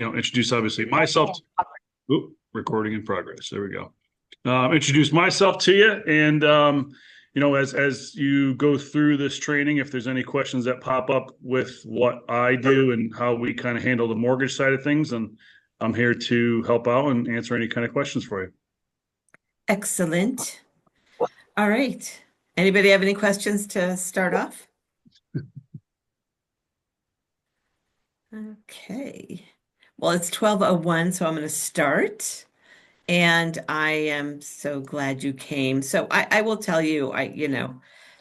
introduce obviously myself. Oop, recording in progress. There we go. Introduce myself to you, and as you go through this training, if there's any questions that pop up with what I do and how we kind of handle the mortgage side of things, and I'm here to help out and answer any kind of questions for you. Excellent. All right. Anybody have any questions to start off? Okay. Well, it's 12:01, so I'm going to start. And I am so glad you came. So I will tell you,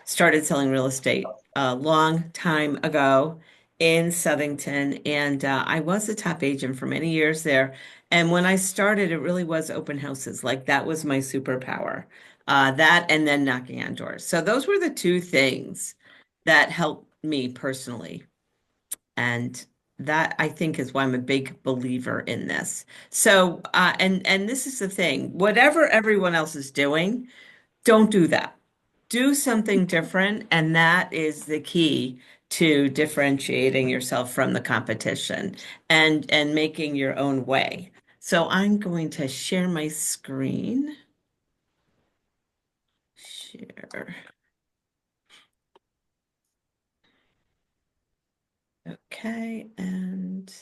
started selling real estate a long time ago in Southington, and I was a top agent for many years there. And when I started, it really was open houses. Like that was my superpower. That and then knocking on doors. So those were the two things that helped me personally. And that I think is why I'm a big believer in this. So, and this is the thing, whatever everyone else is doing, don't do that. Do something different, and that is the key to differentiating yourself from the competition and making your own way. So I'm going to share my screen. Share. Okay, and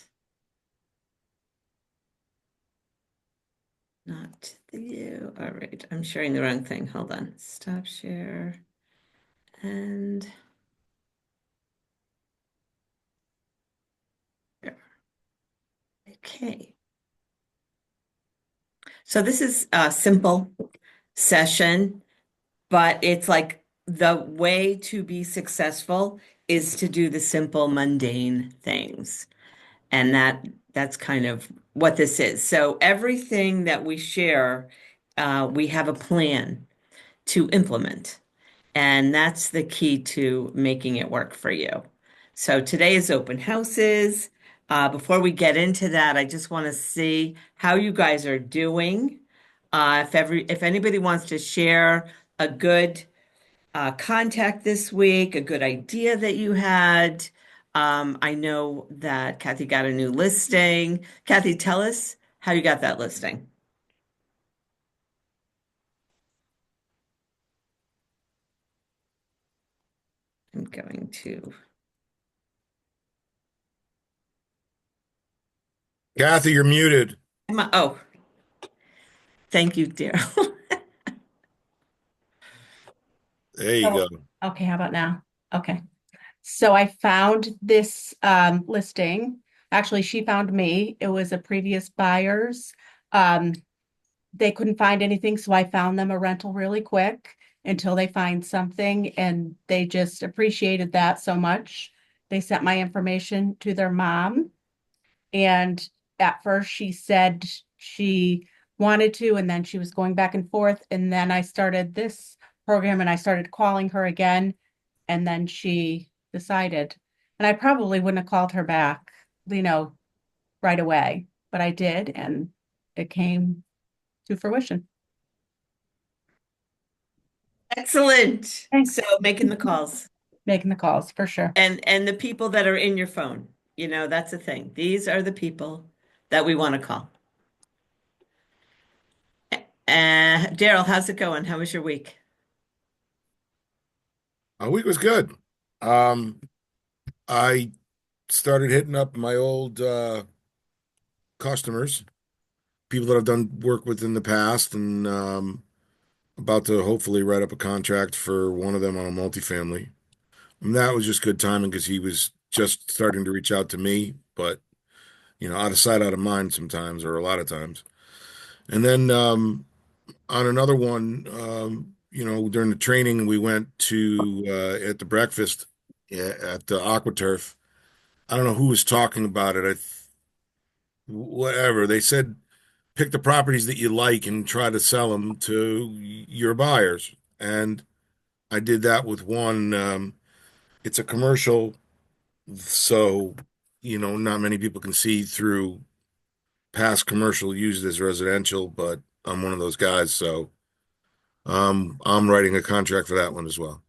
not the you. All right, I'm sharing the wrong thing. Hold on. Stop share. And there. Okay. So this is a simple session, but it's like the way to be successful is to do the simple, mundane things. And that's kind of what this is. So everything that we share, we have a plan to implement. And that's the key to making it work for you. So today is open houses. Before we get into that, I just want to see how you guys are doing. If anybody wants to share a good contact this week, a good idea that you had. I know that Kathy got a new listing. Kathy, tell us how you got that listing. I'm going to. Kathy, you're muted. Oh, thank you, Daryl. There you So, go. okay, how about now? Okay. So I found this listing. Actually, she found me. It was a previous buyer's. Um, they couldn't find anything, so I found them a rental really quick until they find something, and they just appreciated that so much. They sent my information to their mom, and at first she said she wanted to, and then she was going back and forth, and then I started this program and I started calling her again, and then she decided. And I probably wouldn't have called her back, you know, right away, but I did, and it came to fruition. Excellent. Thanks. So making the calls Making the calls for sure. and the people that are in your phone, that's the thing. These are the people that we want to call. Daryl, how's it going? How was your week? Our week was good. I started hitting up my old customers, people that I've done work with in the past, and about to hopefully write up a contract for one of them on a multifamily. And that was just good timing because he was just starting to reach out to me, but out of sight, out of mind sometimes, or a lot of times. And then on another one, during the training, we went to at the breakfast at the AquaTurf. I don't know who was talking about it. Whatever. They said pick the properties that you like and try to sell them to your buyers. And I did that with one. It's a commercial, so not many people can see through past commercial used as residential, but I'm one of those guys, so I'm writing a contract for that one as well.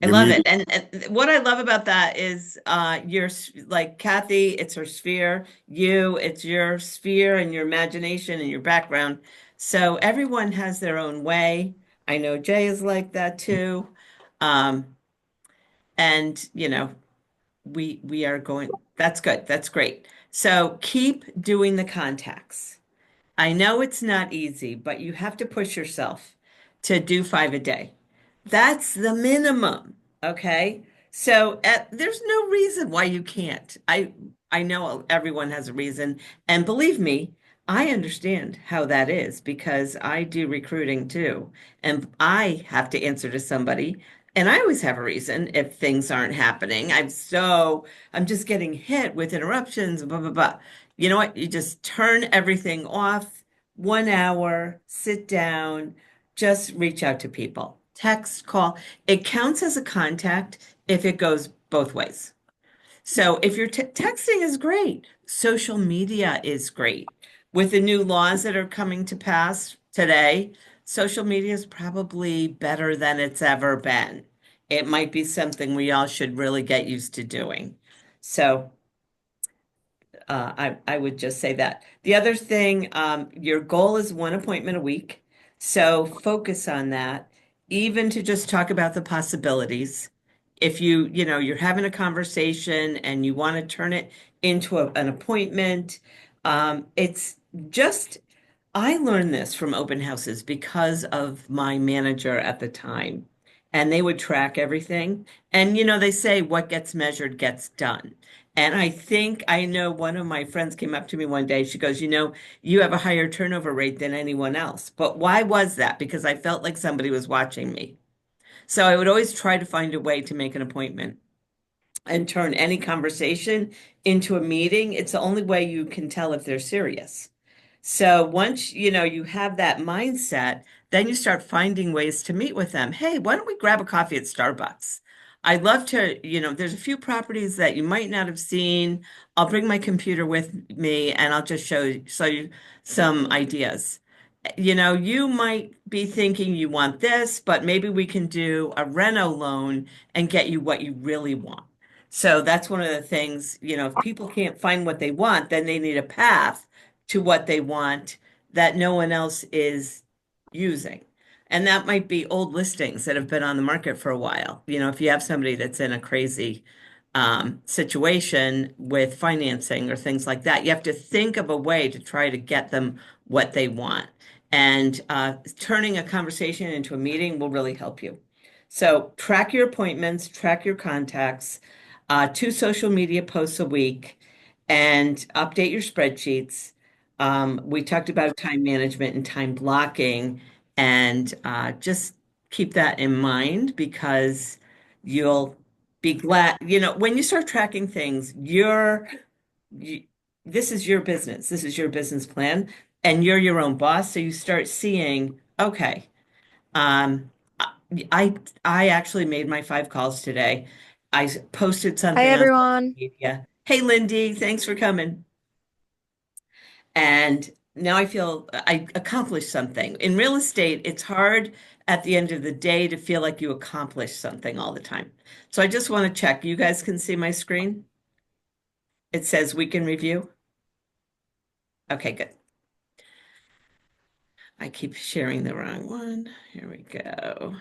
I You're love it. muted. And what I love about that is like Kathy, it's her sphere. You, it's your sphere and your imagination and your background. So everyone has their own way. I know Jay is like that too. Um, and we are going, that's good. That's great. So keep doing the contacts. I know it's not easy, but you have to push yourself to do 5 a day. That's the minimum. Okay. So there's no reason why you can't. I know everyone has a reason. And believe me, I understand how that is because I do recruiting too. And I have to answer to somebody. And I always have a reason if things aren't happening. I'm just getting hit with interruptions, blah, blah, blah. You know what? You just turn everything off, 1 hour, sit down, just reach out to people. Text, call. It counts as a contact if it goes both ways. So if you're texting is great. Social media is great. With the new laws that are coming to pass today, social media is probably better than it's ever been. It might be something we all should really get used to doing. So I would just say that. The other thing, your goal is one appointment a week. So focus on that, even to just talk about the possibilities. If you're having a conversation and you want to turn it into an appointment, it's just I learned this from open houses because of my manager at the time. And they would track everything. And they say what gets measured gets done. And I know one of my friends came up to me one day. She goes, you have a higher turnover rate than anyone else. But why was that? Because I felt like somebody was watching me. So I would always try to find a way to make an appointment and turn any conversation into a meeting. It's the only way you can tell if they're serious. So once you have that mindset, then you start finding ways to meet with them. Hey, why don't we grab a coffee at Starbucks? I'd love to, there's a few properties that you might not have seen. I'll bring my computer with me and I'll just show you some ideas. You might be thinking you want this, but maybe we can do a reno loan and get you what you really want. So that's one of the things, if people can't find what they want, then they need a path to what they want that no one else is using. And that might be old listings that have been on the market for a while. If you have somebody that's in a crazy situation with financing or things like that, you have to think of a way to try to get them what they want. And turning a conversation into a meeting will really help you. So track your appointments, track your contacts, 2 social media posts a week, and update your spreadsheets. We talked about time management and time blocking, and just keep that in mind because you'll be glad, when you start tracking things, you, this is your business. This is your business plan, and you're your own boss. So you start seeing, okay, um, I I actually made my 5 calls today. I posted Hi something on social everyone. media. Hey, Lindy, thanks for coming. And now I feel I accomplished something. In real estate, it's hard at the end of the day to feel like you accomplished something all the time. So I just want to check. You guys can see my screen? It says we can review. Okay, good. I keep sharing the wrong one. Here we go.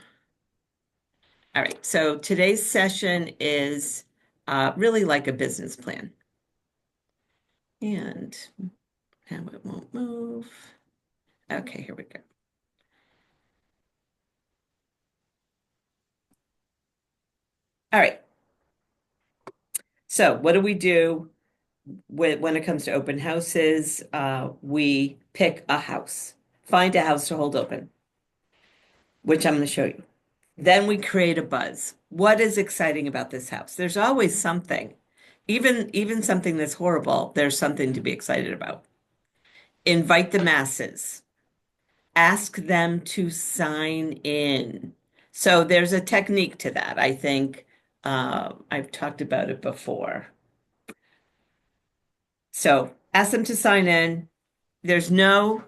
All right, so today's session is really like a business plan. And now it won't move. Okay, here we go. All right. So what do we do when it comes to open houses? We pick a house, find a house to hold open, which I'm going to show you. Then we create a buzz. What is exciting about this house? There's always something. Even something that's horrible, there's something to be excited about. Invite the masses. Ask them to sign in. So there's a technique to that. I think I've talked about it before. So ask them to sign in. There's no,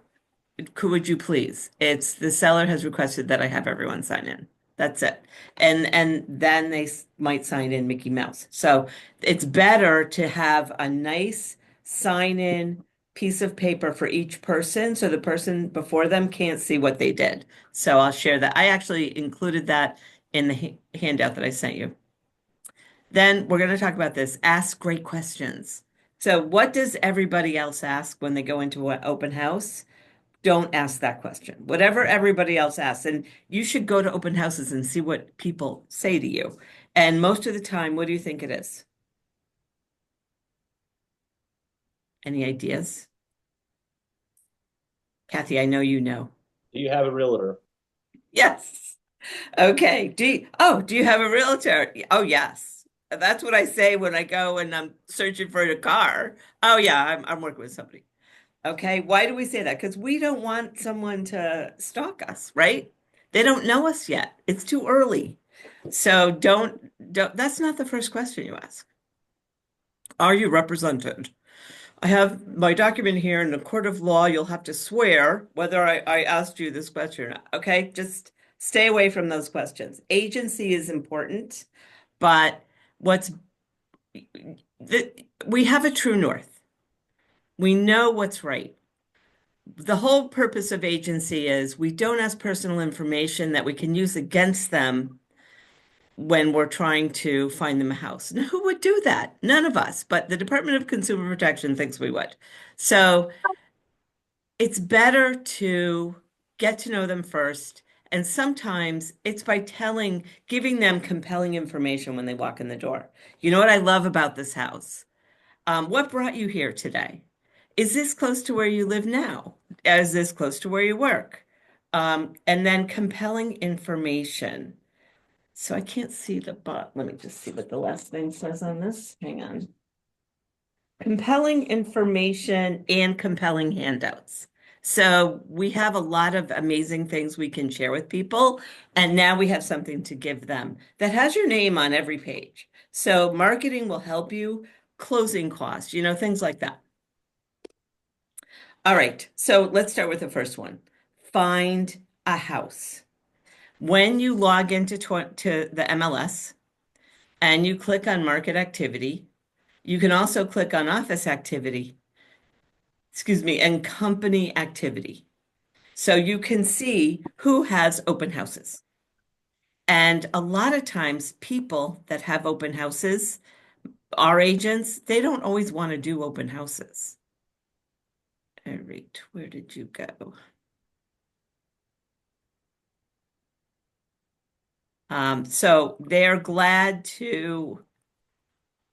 could you please? It's the seller has requested that I have everyone sign in. That's it. And then they might sign in Mickey Mouse. So it's better to have a nice sign in piece of paper for each person so the person before them can't see what they did. So I'll share that. I actually included that in the handout that I sent you. Then we're going to talk about this. Ask great questions. So what does everybody else ask when they go into an open house? Don't ask that question. Whatever everybody else asks, and you should go to open houses and see what people say to you. And most of the time, what do you think it is? Any ideas? Kathy, I know you know. Do you have a realtor? Yes. Okay. Do you have a realtor? Oh, yes. That's what I say when I go and I'm searching for a car. Oh, yeah, I'm working with somebody. Okay. Why do we say that? Because we don't want someone to stalk us, right? They don't know us yet. It's too early. So don't, that's not the first question you ask. Are you represented? I have my document here in a court of law. You'll have to swear whether I asked you this question or not. Okay. Just stay away from those questions. Agency is important, but what's we have a true north. We know what's right. The whole purpose of agency is we don't ask personal information that we can use against them when we're trying to find them a house. Now, who would do that? None of us, but the Department of Consumer Protection thinks we would. So it's better to get to know them first. And sometimes it's by giving them compelling information when they walk in the door. You know what I love about this house? What brought you here today? Is this close to where you live now? Is this close to where you work? And then compelling information. So I can't see the let me just see what the last thing says on this. Hang on. Compelling information and compelling handouts. So we have a lot of amazing things we can share with people. And now we have something to give them that has your name on every page. So marketing will help you, closing costs, things like that. All right. So let's start with the first one. Find a house. When you log into to the MLS and you click on market activity, you can also click on office activity, and company activity. So you can see who has open houses. And a lot of times people that have open houses, our agents, they don't always want to do open houses. All right, where did you go? So they're glad to.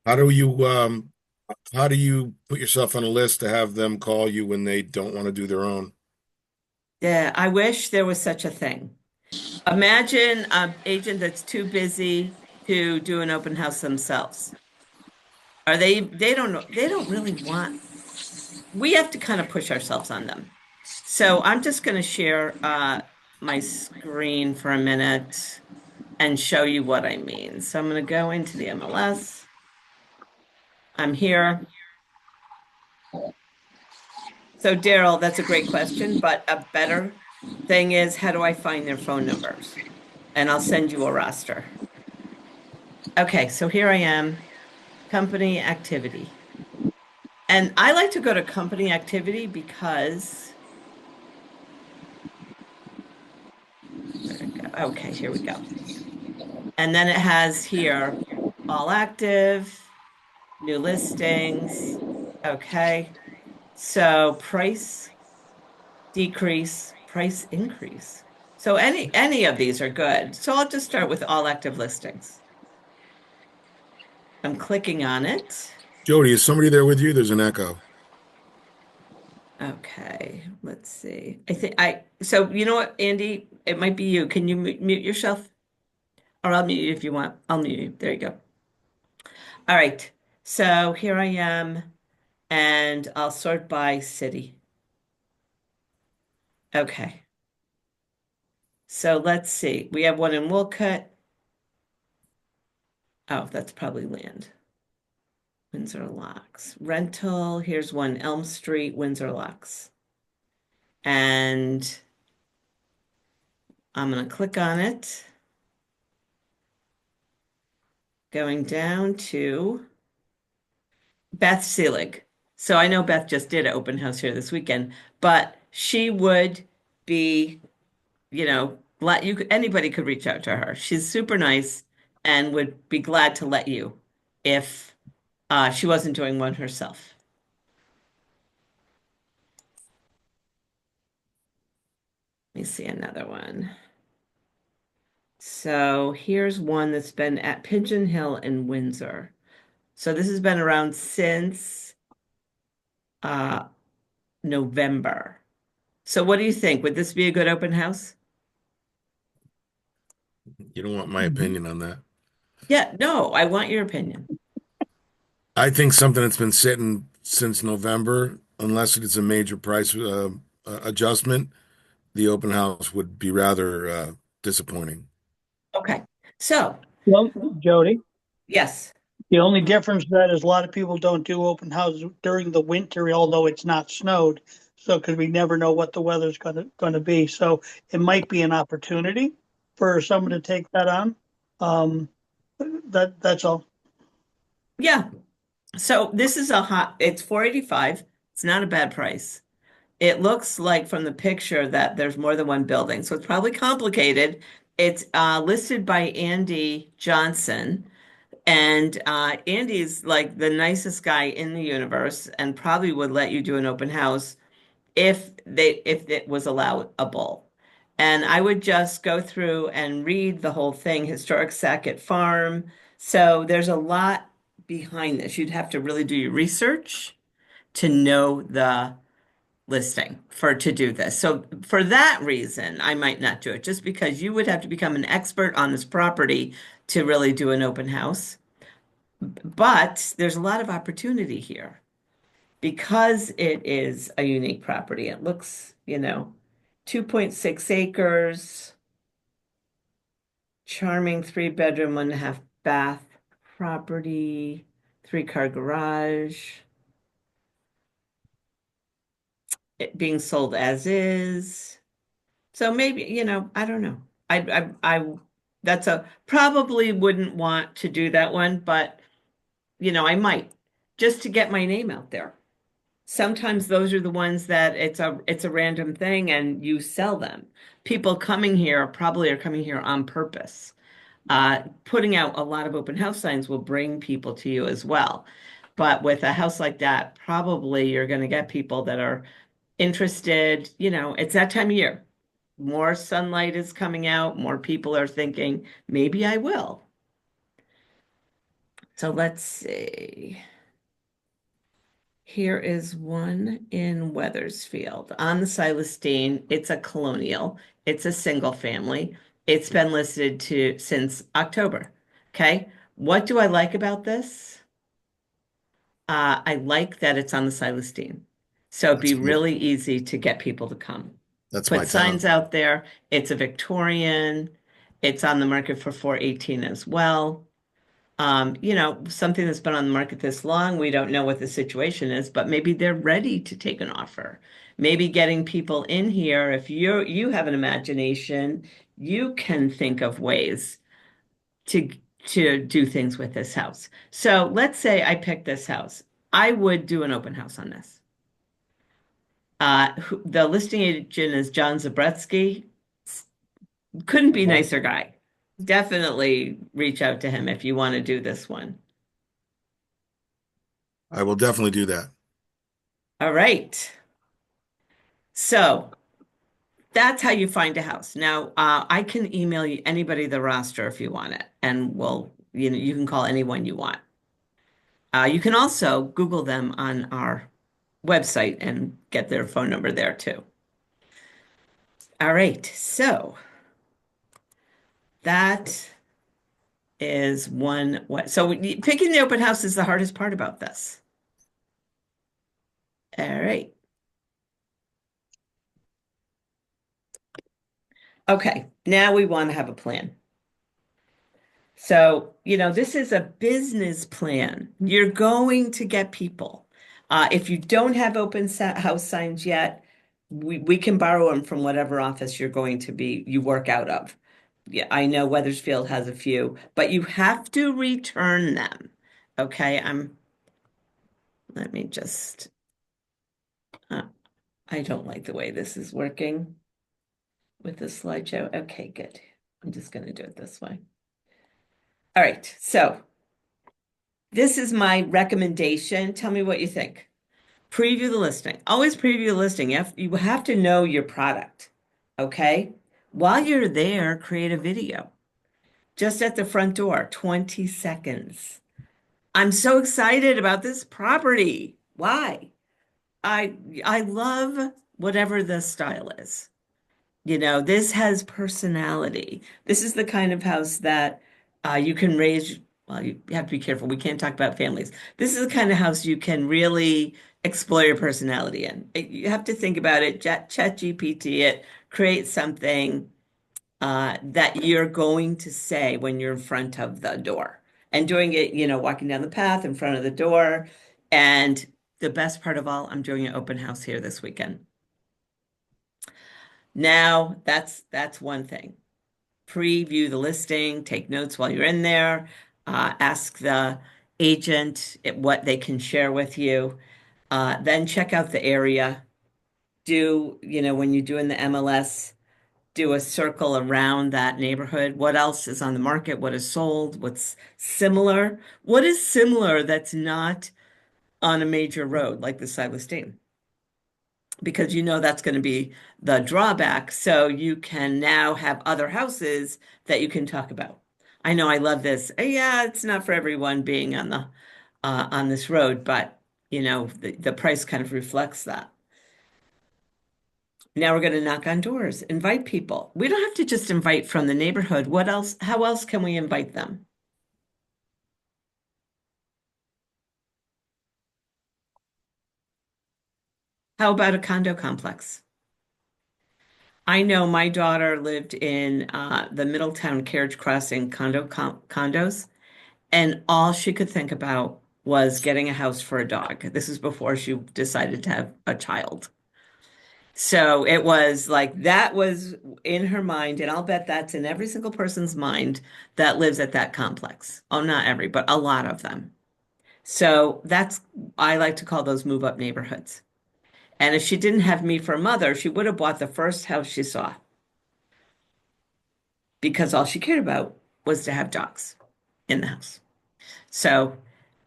How do you put yourself on a list to have them call you when they don't want to do their own? Yeah, I wish there was such a thing. Imagine an agent that's too busy to do an open house themselves. They don't know, they don't really want, we have to kind of push ourselves on them. So I'm just going to share my screen for a minute and show you what I mean. So I'm going to go into the MLS. I'm here. So Daryl, that's a great question, but a better thing is, how do I find their phone numbers? And I'll send you a roster. Okay, so here I am, company activity. And I like to go to company activity because, okay, here we go. And then it has here, all active, new listings. Okay. So price decrease, price increase. So any of these are good. So I'll just start with all active listings. I'm clicking on it. Jody, is somebody there with you? There's an echo. Okay, let's see. So you know what, Andy, it might be you. Can you mute yourself? Or I'll mute you if you want. I'll mute you. There you go. All right. So here I am, and I'll sort by city. Okay. So let's see. We have one in Wolcott. Oh, that's probably land. Windsor Locks. Rental. Here's one, Elm Street, Windsor Locks. And I'm going to click on it. going down to Beth Seelig. So I know Beth just did an open house here this weekend, but she would be, glad anybody could reach out to her. She's super nice and would be glad to let you if she wasn't doing one herself. Let me see another one. So here's one that's been at Pigeon Hill in Windsor. So this has been around since uh, November. So what do you think? Would this be a good open house? You don't want my opinion on that. Yeah, no, I want your opinion. I think something that's been sitting since November, unless it's a major price adjustment, the open house would be rather disappointing. Okay. So, Well, Jody, yes. the only difference that is a lot of people don't do open houses during the winter, although it's not snowed. So, because we never know what the weather's gonna be, so it might be an opportunity for someone to take that on. Um, that's all. Yeah. So this is it's 485. It's not a bad price. It looks like from the picture that there's more than one building, so it's probably complicated. It's listed by Andy Johnson, and Andy's like the nicest guy in the universe, and probably would let you do an open house if it was allowable. And I would just go through and read the whole thing, historic Sackett Farm. So there's a lot behind this. You'd have to really do your research to know the listing to do this. So for that reason, I might not do it, just because you would have to become an expert on this property to really do an open house. But there's a lot of opportunity here because it is a unique property. It looks, 2.6 acres, charming 3 bedroom, 1.5 bath property, 3-car garage. It being sold as is. So maybe, I don't know. That's probably wouldn't want to do that one, but I might just to get my name out there. Sometimes those are the ones that it's a random thing and you sell them. People coming here probably are coming here on purpose. Putting out a lot of open house signs will bring people to you as well. But with a house like that, probably you're going to get people that are interested. It's that time of year. More sunlight is coming out, more people are thinking, maybe I will. So let's see. Here is one in Weathersfield on the Silestine. It's a colonial. It's a single family. It's been listed since October. Okay. What do I like about this? I like that it's on the Silestine. So it'd be That's my, really easy to get people to come. that's my Put signs town. out there. It's a Victorian. It's on the market for 418 as well. Something that's been on the market this long, we don't know what the situation is, but maybe they're ready to take an offer. Maybe getting people in here, if you have an imagination, you can think of ways to to do things with this house. So let's say I picked this house. I would do an open house on this. The listing agent is John Zabretsky. Couldn't be nicer guy. Definitely reach out to him if you want to do this one. I will definitely do that. All right. So that's how you find a house. Now, I can email you anybody the roster if you want it, and you can call anyone you want. You can also Google them on our website and get their phone number there too. All right. So that is one. So picking the open house is the hardest part about this. All right. Okay, now we want to have a plan. So, this is a business plan. You're going to get people. If you don't have open house signs yet, we can borrow them from whatever office you work out of. yeah, I know Weathersfield has a few, but you have to return them. Okay, let me just, uh, I don't like the way this is working with the slideshow. Okay, good. I'm just going to do it this way. All right, so this is my recommendation. Tell me what you think. Preview the listing. Always preview the listing. You have to know your product. Okay? While you're there, create a video. Just at the front door, 20 seconds. I'm so excited about this property. Why? I love whatever the style is. You know, this has personality. This is the kind of house that you can raise. Well, you have to be careful. We can't talk about families. This is the kind of house you can really explore your personality in. You have to think about it, chat GPT it, create something that you're going to say when you're in front of the door. And doing it, you know, walking down the path in front of the door. And the best part of all, I'm doing an open house here this weekend. Now, that's one thing. Preview the listing, take notes while you're in there, ask the agent what they can share with you. Then check out the area. Do, you know, when you're doing the MLS, do a circle around that neighborhood. What else is on the market? What is sold? What's similar? What is similar that's not on a major road like the Silestine? Because you know that's going to be the drawback. So you can now have other houses that you can talk about. I know I love this. Yeah, it's not for everyone being on the on this road, but you know the price kind of reflects that. Now we're going to knock on doors, invite people. We don't have to just invite from the neighborhood. What else? How else can we invite them? How about a condo complex? I know my daughter lived in the Middletown Carriage Crossing condos, and all she could think about was getting a house for a dog. This is before she decided to have a child. So it was like that was in her mind, and I'll bet that's in every single person's mind that lives at that complex. Oh, not every, but a lot of them. So that's, I like to call those move up neighborhoods. And if she didn't have me for a mother, she would have bought the first house she saw because all she cared about was to have dogs in the house. So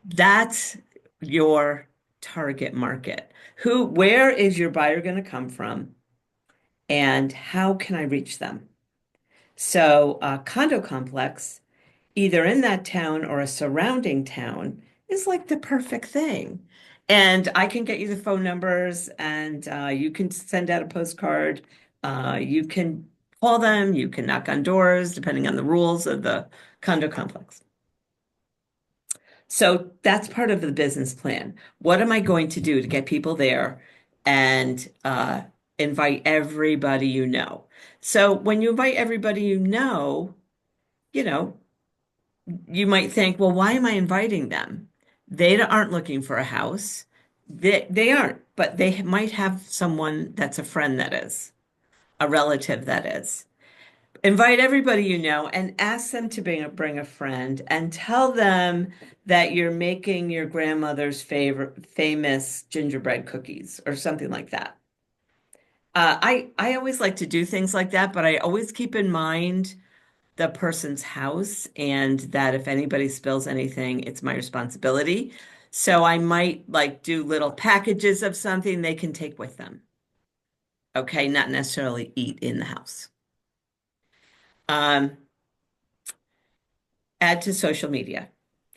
that's your target market. Where is your buyer going to come from? And how can I reach them? So a condo complex, either in that town or a surrounding town, is like the perfect thing. And I can get you the phone numbers and you can send out a postcard. You can call them, you can knock on doors, depending on the rules of the condo complex. So that's part of the business plan. What am I going to do to get people there and invite everybody you know? So when you invite everybody you know, you might think, well, why am I inviting them? They aren't looking for a house. They aren't, but they might have someone that's a friend that is, a relative that is. Invite everybody you know and ask them to bring a friend and tell them that you're making your grandmother's favorite famous gingerbread cookies or something like that. I always like to do things like that, but I always keep in mind the person's house and that if anybody spills anything, it's my responsibility. So I might like do little packages of something they can take with them. Okay, not necessarily eat in the house. Um, add to social media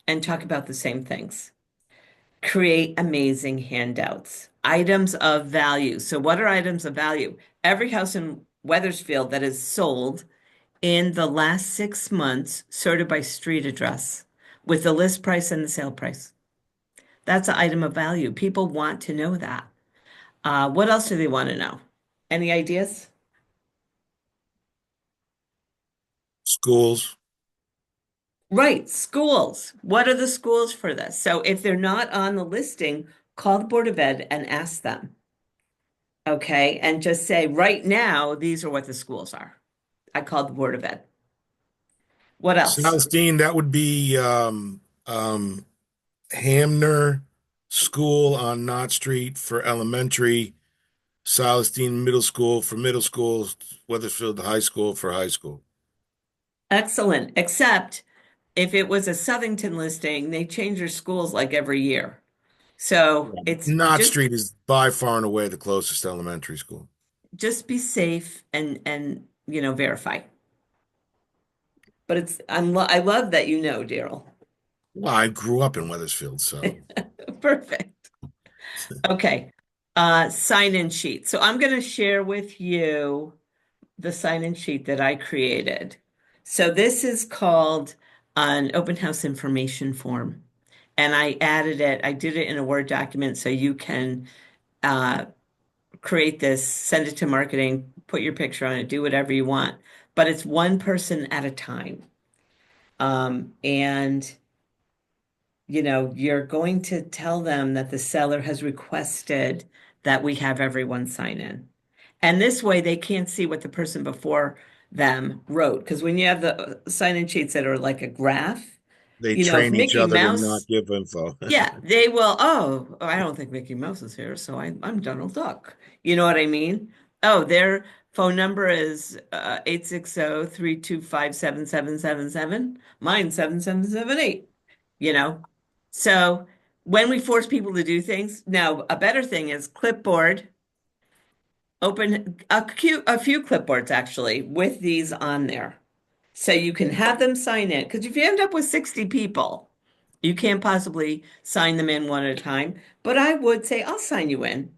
and talk about the same things. Create amazing handouts, items of value. So, what are items of value? Every house in Weathersfield that is sold in the last 6 months, sorted by street address with the list price and the sale price. That's an item of value. People want to know that. What else do they want to know? Any ideas? Schools. Right, schools. What are the schools for this? So if they're not on the listing, call the Board of Ed and ask them. Okay, and just say, right now, these are what the schools are. I called the Board of Ed. What else? Celestine, that would be Hamner School on Knott Street for elementary, Celestine Middle School for middle school, Weathersfield High School for high school. Excellent. Except if it was a Southington listing, they change their schools like every year. So it's Knott Street is by far and away the closest elementary school. just be safe and verify. But I love that you know, Daryl. Well, I grew up in Weathersfield, so Perfect. Okay. Sign-in sheet. So I'm going to share with you the sign-in sheet that I created. So this is called an open house information form. And I added it, I did it in a Word document so you can create this, send it to marketing, put your picture on it, do whatever you want. But it's one person at a time. And you're going to tell them that the seller has requested that we have everyone sign in. And this way they can't see what the person before them wrote. Because when you have the sign-in sheets that are like a graph, they if train each Mickey other to Mouse, not give info. yeah, they will, oh, I don't think Mickey Mouse is here, so I'm Donald Duck. You know what I mean? Oh, their phone number is 860-325-7777. Mine's 7778, you know? So when we force people to do things, now a better thing is clipboard, open a few clipboards actually with these on there. So you can have them sign in. Because if you end up with 60 people, you can't possibly sign them in one at a time. But I would say, I'll sign you in.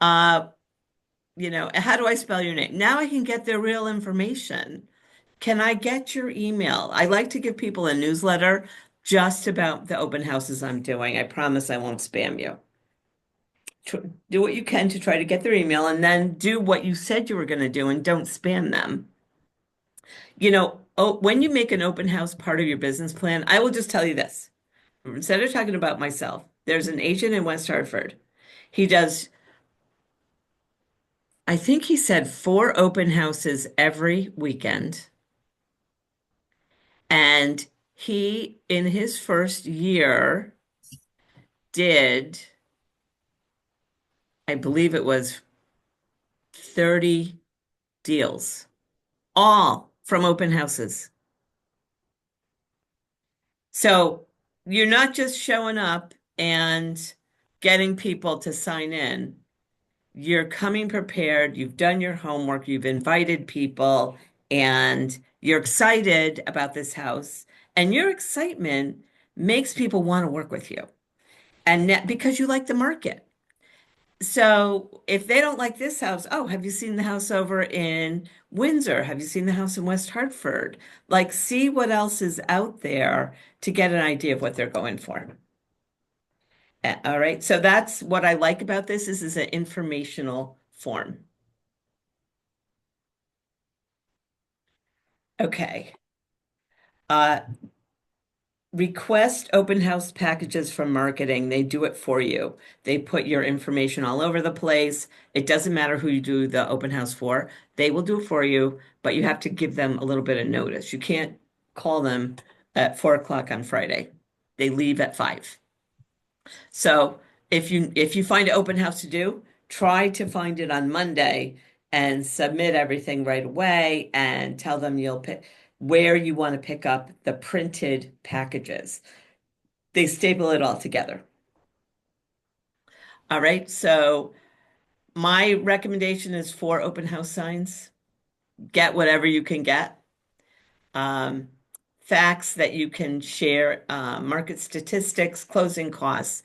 Uh, how do I spell your name? Now I can get their real information. Can I get your email? I like to give people a newsletter just about the open houses I'm doing. I promise I won't spam you. Do what you can to try to get their email and then do what you said you were going to do and don't spam them. When you make an open house part of your business plan, I will just tell you this. Instead of talking about myself, there's an agent in West Hartford. He does, I think he said 4 open houses every weekend. And he, in his first year, did, I believe it was 30 deals, all from open houses. So you're not just showing up and getting people to sign in. You're coming prepared, you've done your homework, you've invited people, and you're excited about this house. And your excitement makes people want to work with you. And because you like the market. So if they don't like this house, oh, have you seen the house over in Windsor? Have you seen the house in West Hartford? Like, see what else is out there to get an idea of what they're going for. All right. So that's what I like about this. This is an informational form. Okay. Request open house packages from marketing. They do it for you. They put your information all over the place. It doesn't matter who you do the open house for. They will do it for you, but you have to give them a little bit of notice. You can't call them at 4 o'clock on Friday. They leave at 5. So if you find an open house to do, try to find it on Monday and submit everything right away and tell them you'll pick where you want to pick up the printed packages. They staple it all together. All right, so my recommendation is 4 open house signs. Get whatever you can get. Facts that you can share, market statistics, closing costs,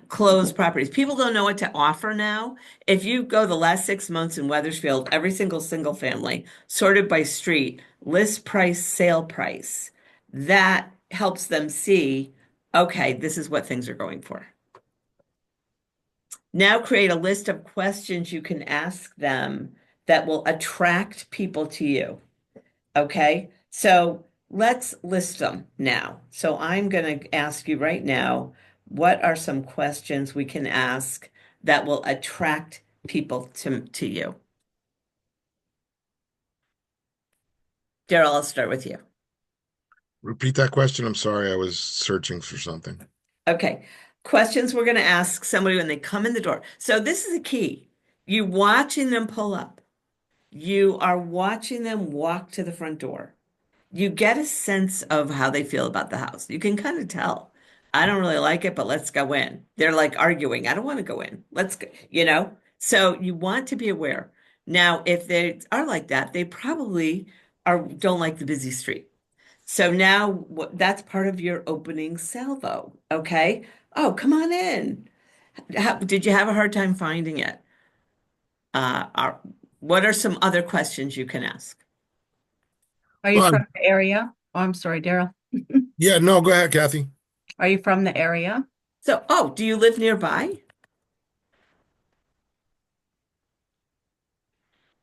closed properties. People don't know what to offer now. If you go the last 6 months in Weathersfield, every single family sorted by street, list price, sale price, that helps them see, okay, this is what things are going for. Now create a list of questions you can ask them that will attract people to you. Okay, so let's list them now. So I'm going to ask you right now, what are some questions we can ask that will attract people to you? Daryl, I'll start with you. Repeat that question. I'm sorry, I was searching for something. Okay. Questions we're going to ask somebody when they come in the door. So this is a key. You watching them pull up. You are watching them walk to the front door. You get a sense of how they feel about the house. You can kind of tell. I don't really like it, but let's go in. They're like arguing. I don't want to go in. Let's go, you know? So you want to be aware. Now, if they are like that, they probably don't like the busy street. So now that's part of your opening salvo, okay? Oh, come on in. Did you have a hard time finding it? Are, what are some other questions you can ask? Are you Well, from the area? Oh, I'm sorry, Daryl. yeah, no, go ahead, Kathy. Are you from the area? So, oh, do you live nearby?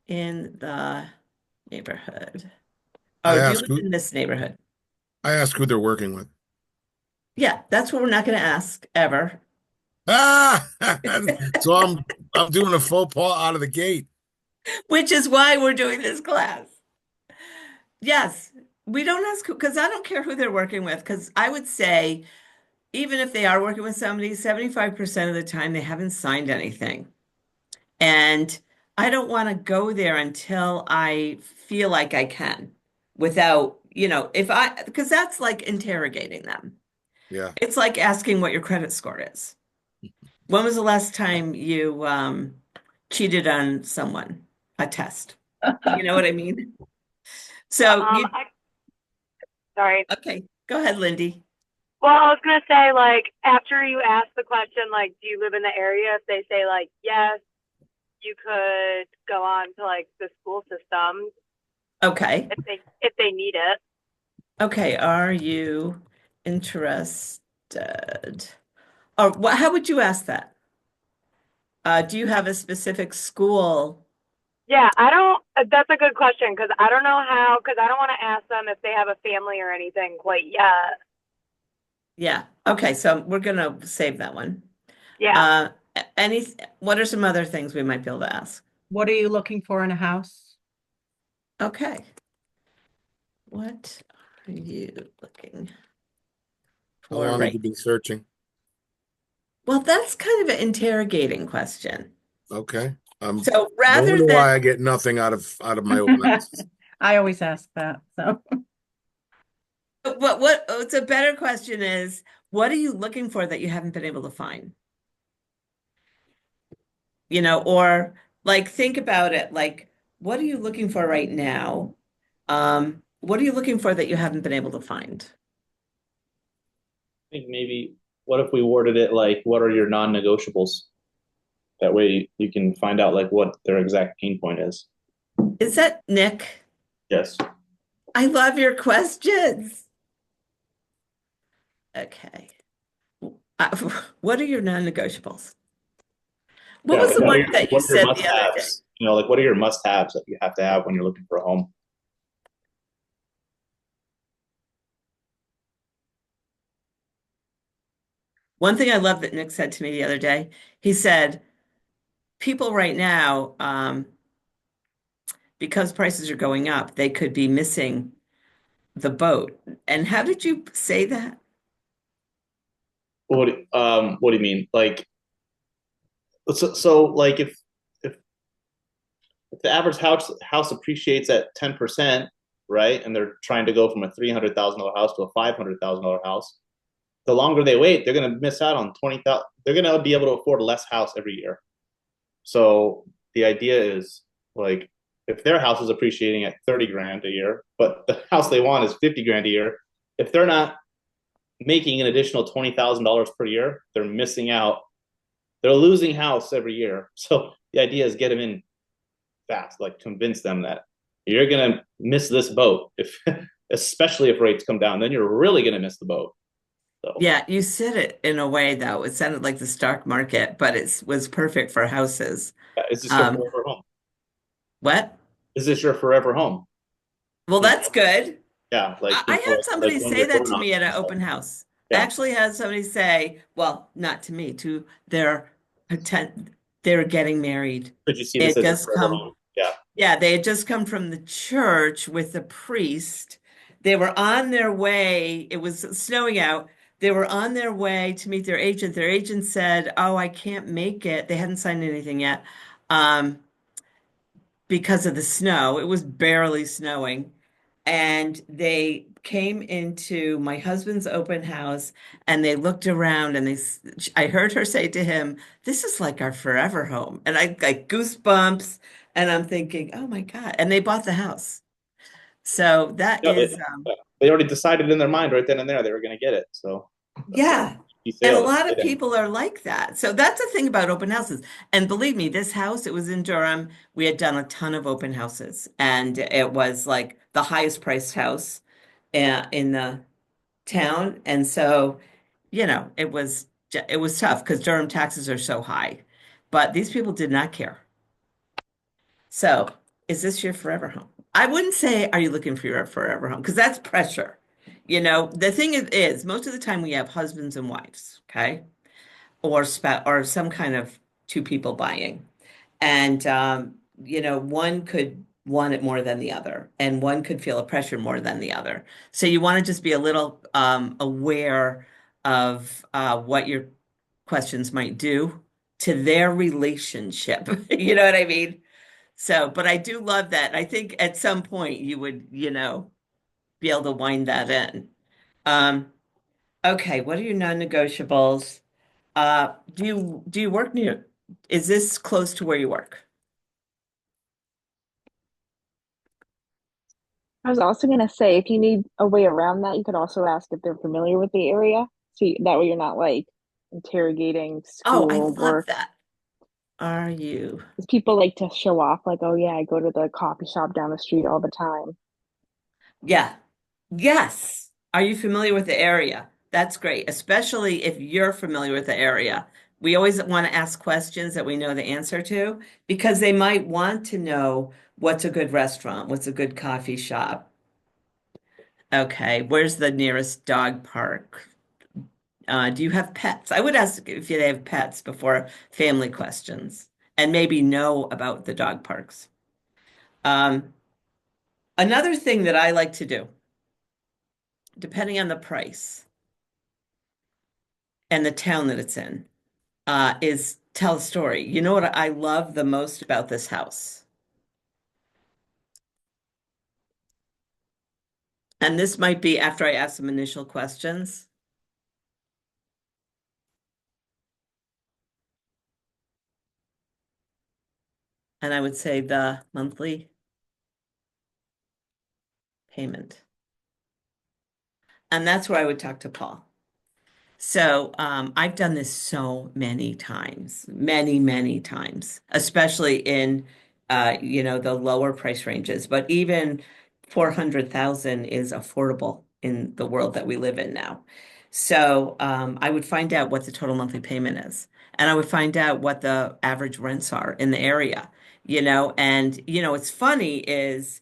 In the neighborhood. I Oh, do you ask live who in this neighborhood? I ask who they're working with. Yeah, that's what we're not going to ask ever, Ah, so I'm doing a faux pas out of the gate. which is why we're doing this class. Yes, we don't ask because I don't care who they're working with, because I would say even if they are working with somebody, 75% of the time they haven't signed anything. And I don't want to go there until I feel like I can without, because that's like interrogating them. Yeah. It's like asking what your credit score is. When was the last time you cheated on someone? A test. You know what I mean? So you, Sorry. okay, go ahead, Lindy. Well, I was gonna say, like, after you ask the question, like, do you live in the area? If they say, like, yes, you could go on to like the school system Okay. if they need it. Okay, are you interested? Or how would you ask that? Do you have a specific school? Yeah, I don't. That's a good question because I don't know how. Because I don't want to ask them if they have a family or anything quite yet. Yeah. Okay, so we're gonna save that one. Yeah. Uh, any, what are some other things we might be able to ask? What are you looking for in a house? Okay. What are you looking How for long have you right? been searching? Well, that's kind of an interrogating question. Okay. So No rather wonder than why I get nothing out of my open houses. I always ask that. So what's a better question is, what are you looking for that you haven't been able to find? Or like think about it, like what are you looking for right now? What are you looking for that you haven't been able to find? Think maybe what if we worded it like, what are your non-negotiables? That way you can find out like what their exact pain point is. Is that Nick? Yes. I love your questions. Okay. What are your non-negotiables? What Yeah, was like the one that you what are your said the other day? must-haves? You know, like what are your must-haves that you have to have when you're looking for a home? One thing I love that Nick said to me the other day, he said, people right now, because prices are going up, they could be missing the boat. And how did you say that? What do you mean? Like so like if the average house appreciates at 10%, right? And they're trying to go from a $300,000 house to a $500,000 house, the longer they wait, they're going to miss out on 20,000. They're going to be able to afford less house every year. So the idea is like if their house is appreciating at 30 grand a year, but the house they want is 50 grand a year, if they're not making an additional $20,000 per year, they're missing out. They're losing house every year. So the idea is get them in fast, like convince them that you're going to miss this boat if especially if rates come down, then you're really going to miss the boat. So Yeah, you said it in a way though. It sounded like the stock market, but it was perfect for houses. yeah, is this your Um, forever home? what? Is this your forever home? Well, You know, that's good. yeah, like I had like somebody one of say your that door to me at knocks an and stuff. open house. I Yeah. actually had somebody say, well, not to me, to their they were getting married. Could you see They this had as your just forever come, home? Yeah. yeah, they had just come from the church with the priest. They were on their way. It was snowing out. They were on their way to meet their agent. Their agent said, "Oh, I can't make it." They hadn't signed anything yet, um, because of the snow. It was barely snowing. And they came into my husband's open house and they looked around and I heard her say to him, "This is like our forever home." And I got goosebumps and I'm thinking, oh my God. And they bought the house. So that Yeah, is, they already decided in their mind right then and there they were going to get it. So yeah. you And a sale. lot of people are like that. So that's the thing about open houses. And believe me, this house, it was in Durham. We had done a ton of open houses and it was like the highest priced house in the town. And so, it was tough because Durham taxes are so high. But these people did not care. So, is this your forever home? I wouldn't say, are you looking for your forever home? Because that's pressure. The thing is, most of the time we have husbands and wives, okay? Or some kind of two people buying. And one could want it more than the other, and one could feel a pressure more than the other. So you want to just be a little aware of what your questions might do to their relationship. You know what I mean? So, but I do love that. I think at some point you would, be able to wind that in. Um, okay, what are your non-negotiables? Do you work near, is this close to where you work? I was also going to say, if you need a way around that, you could also ask if they're familiar with the area. That way you're not like interrogating Oh, I school love work. that. Are you? Because people like to show off, like, oh yeah, I go to the coffee shop down the street all the time. Yeah. Yes. Are you familiar with the area? That's great, especially if you're familiar with the area. We always want to ask questions that we know the answer to because they might want to know what's a good restaurant, what's a good coffee shop. Okay, where's the nearest dog park? Do you have pets? I would ask if they have pets before family questions and maybe know about the dog parks. Um, Another thing that I like to do, depending on the price and the town that it's in, is tell a story. You know what I love the most about this house? And this might be after I ask some initial questions. And I would say the monthly payment. And that's where I would talk to Paul. So I've done this so many times, many, many times, especially in the lower price ranges. But even 400,000 is affordable in the world that we live in now. So I would find out what the total monthly payment is, and I would find out what the average rents are in the area. And what's funny is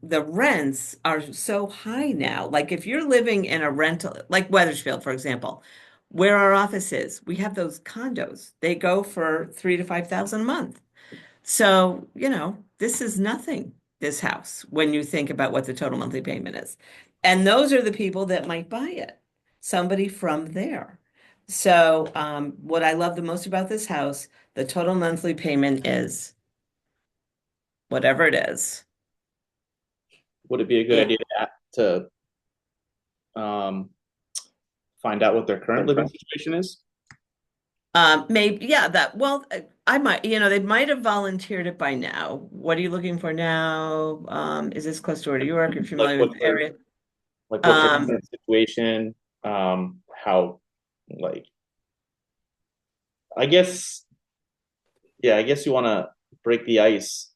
the rents are so high now. Like if you're living in a rental, like Weathersfield, for example, where our office is, we have those condos. They go for 3 to 5 thousand a month. So, this is nothing, this house, when you think about what the total monthly payment is. And those are the people that might buy it, somebody from there. So, what I love the most about this house, the total monthly payment is whatever it is. Would it be a good Yeah. idea to find out what their current living situation is? Maybe, yeah, I might, they might have volunteered it by now. What are you looking for now? Is this close to where you work? If you're Like familiar with the area? Like what's their Um, current situation? How like I guess yeah, I guess you want to break the ice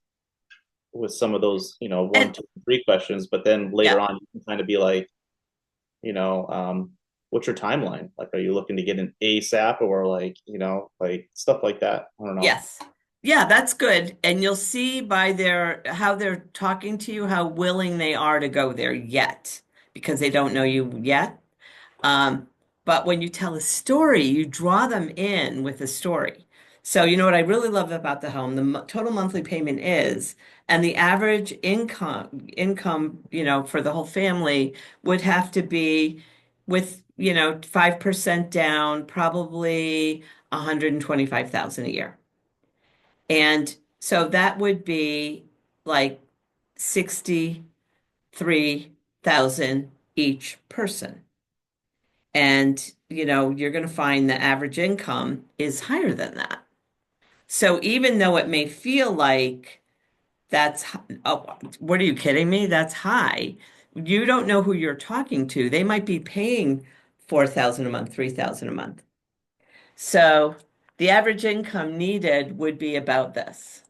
with some of those, one, and two, three questions, but then later yeah, on you can kind of be like, you know, what's your timeline? Like, are you looking to get an ASAP or like, like stuff like that? I don't know. yes. Yeah, that's good. And you'll see by how they're talking to you, how willing they are to go there yet, because they don't know you yet. Um, but when you tell a story, you draw them in with a story. So, you know what I really love about the home, the total monthly payment is, and the average income, for the whole family would have to be with, 5% down, probably 125,000 a year. And so that would be like 63,000 each person. And, you're going to find the average income is higher than that. So even though it may feel like oh, what are you kidding me? That's high. You don't know who you're talking to. They might be paying 4,000 a month, 3,000 a month. So the average income needed would be about this.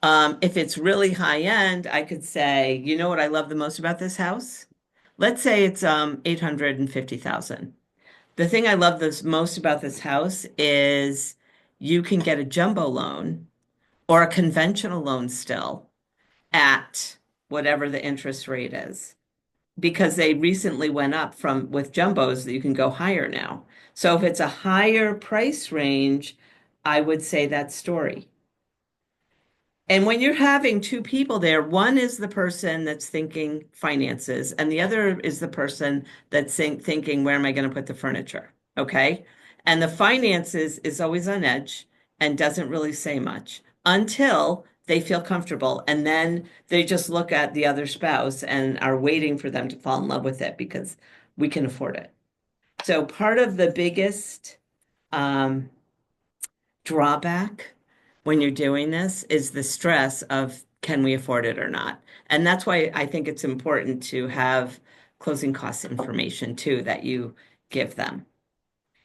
If it's really high end, I could say, you know what I love the most about this house? Let's say it's 850,000. The thing I love this most about this house is you can get a jumbo loan or a conventional loan still at whatever the interest rate is. Because they recently went up from with jumbos that you can go higher now. So if it's a higher price range, I would say that story. And when you're having two people there, one is the person that's thinking finances, and the other is the person that's thinking, where am I going to put the furniture? Okay. And the finances is always on edge and doesn't really say much until they feel comfortable. And then they just look at the other spouse and are waiting for them to fall in love with it because we can afford it. So part of the biggest um, drawback when you're doing this is the stress of can we afford it or not? And that's why I think it's important to have closing costs information too that you give them.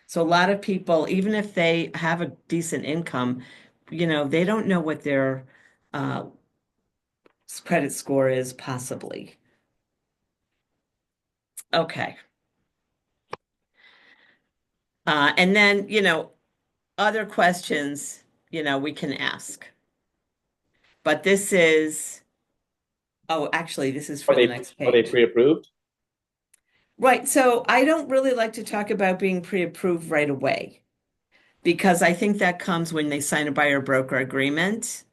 So a lot of people, even if they have a decent income, they don't know what their uh, credit score is possibly. Okay. And then, other questions, we can ask. But this is, oh, actually, this is for the next Are they page. pre-approved? Right. So I don't really like to talk about being pre-approved right away because I think that comes when they sign a buyer broker agreement.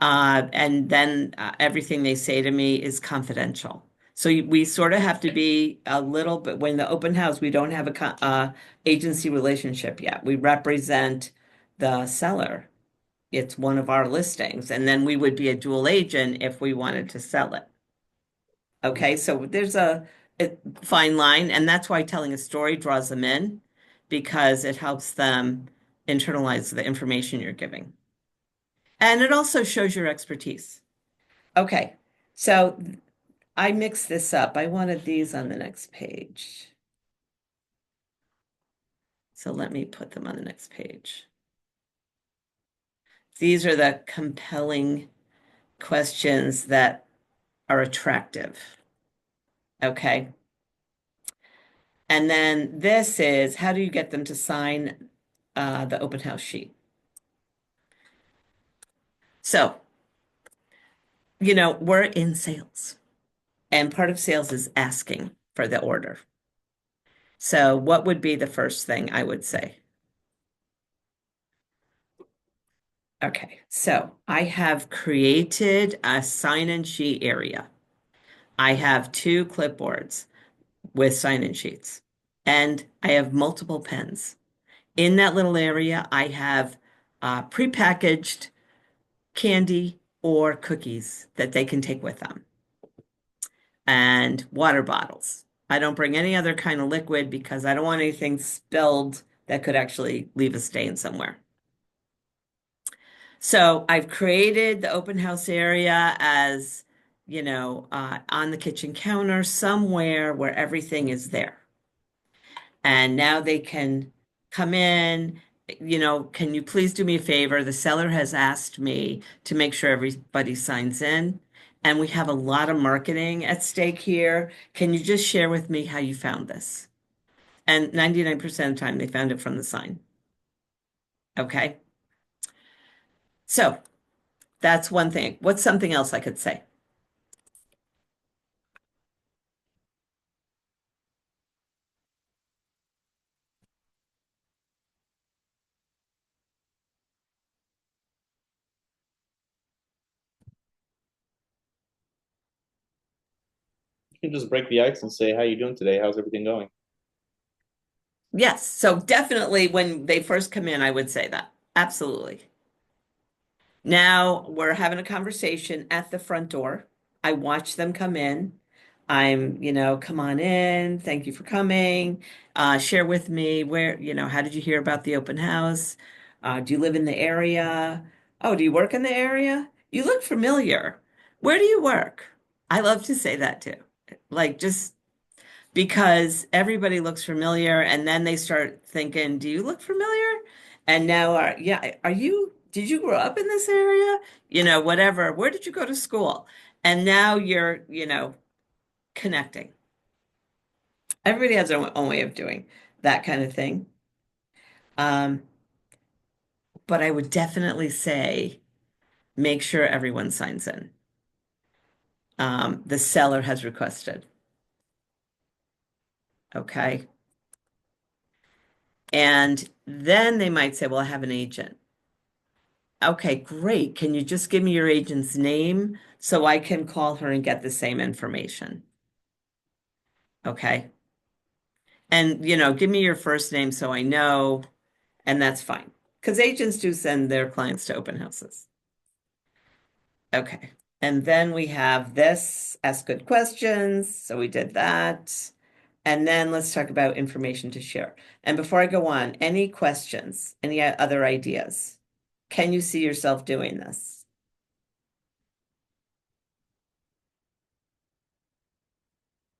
And then everything they say to me is confidential. So we sort of have to be a little bit, when the open house, we don't have a agency relationship yet. We represent the seller. It's one of our listings, and then we would be a dual agent if we wanted to sell it. Okay, so there's a fine line, and that's why telling a story draws them in because it helps them internalize the information you're giving. And it also shows your expertise. Okay, so I mixed this up. I wanted these on the next page. So let me put them on the next page. These are the compelling questions that are attractive. Okay. And then this is how do you get them to sign the open house sheet? So, we're in sales, and part of sales is asking for the order. So, what would be the first thing I would say? Okay, so I have created a sign-in sheet area. I have 2 clipboards with sign-in sheets, and I have multiple pens. In that little area, I have prepackaged candy or cookies that they can take with them, and water bottles. I don't bring any other kind of liquid because I don't want anything spilled that could actually leave a stain somewhere. So I've created the open house area as, on the kitchen counter somewhere where everything is there. And now they can come in, can you please do me a favor? The seller has asked me to make sure everybody signs in. And we have a lot of marketing at stake here. Can you just share with me how you found this? And 99% of the time they found it from the sign. Okay. So that's one thing. What's something else I could say? You just break the ice and say, "How you doing today? How's everything going?" Yes, so definitely when they first come in, I would say that. Absolutely. Now we're having a conversation at the front door. I watch them come in. Come on in. Thank you for coming. Share with me how did you hear about the open house? Do you live in the area? Oh, do you work in the area? You look familiar. Where do you work? I love to say that too. Like just because everybody looks familiar and then they start thinking, do you look familiar? And now did you grow up in this area? Whatever. Where did you go to school? And now you're, connecting. Everybody has their own way of doing that kind of thing. Um, but I would definitely say make sure everyone signs in. The seller has requested. Okay. And then they might say, well, I have an agent. Okay, great. Can you just give me your agent's name so I can call her and get the same information? Okay. And, give me your first name so I know, and that's fine. Because agents do send their clients to open houses. Okay. And then we have this, ask good questions. So we did that. And then let's talk about information to share. And before I go on, any questions, any other ideas? Can you see yourself doing this?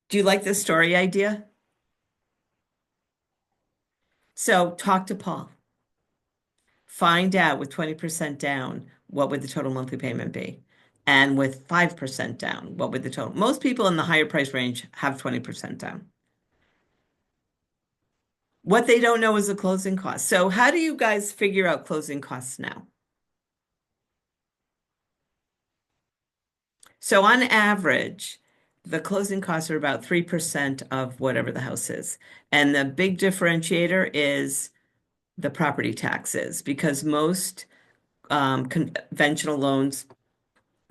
Do you like this story idea? So talk to Paul. Find out with 20% down, what would the total monthly payment be? And with 5% down, what would the total? Most people in the higher price range have 20% down. What they don't know is the closing cost. So how do you guys figure out closing costs now? So on average, the closing costs are about 3% of whatever the house is. And the big differentiator is the property taxes because most conventional loans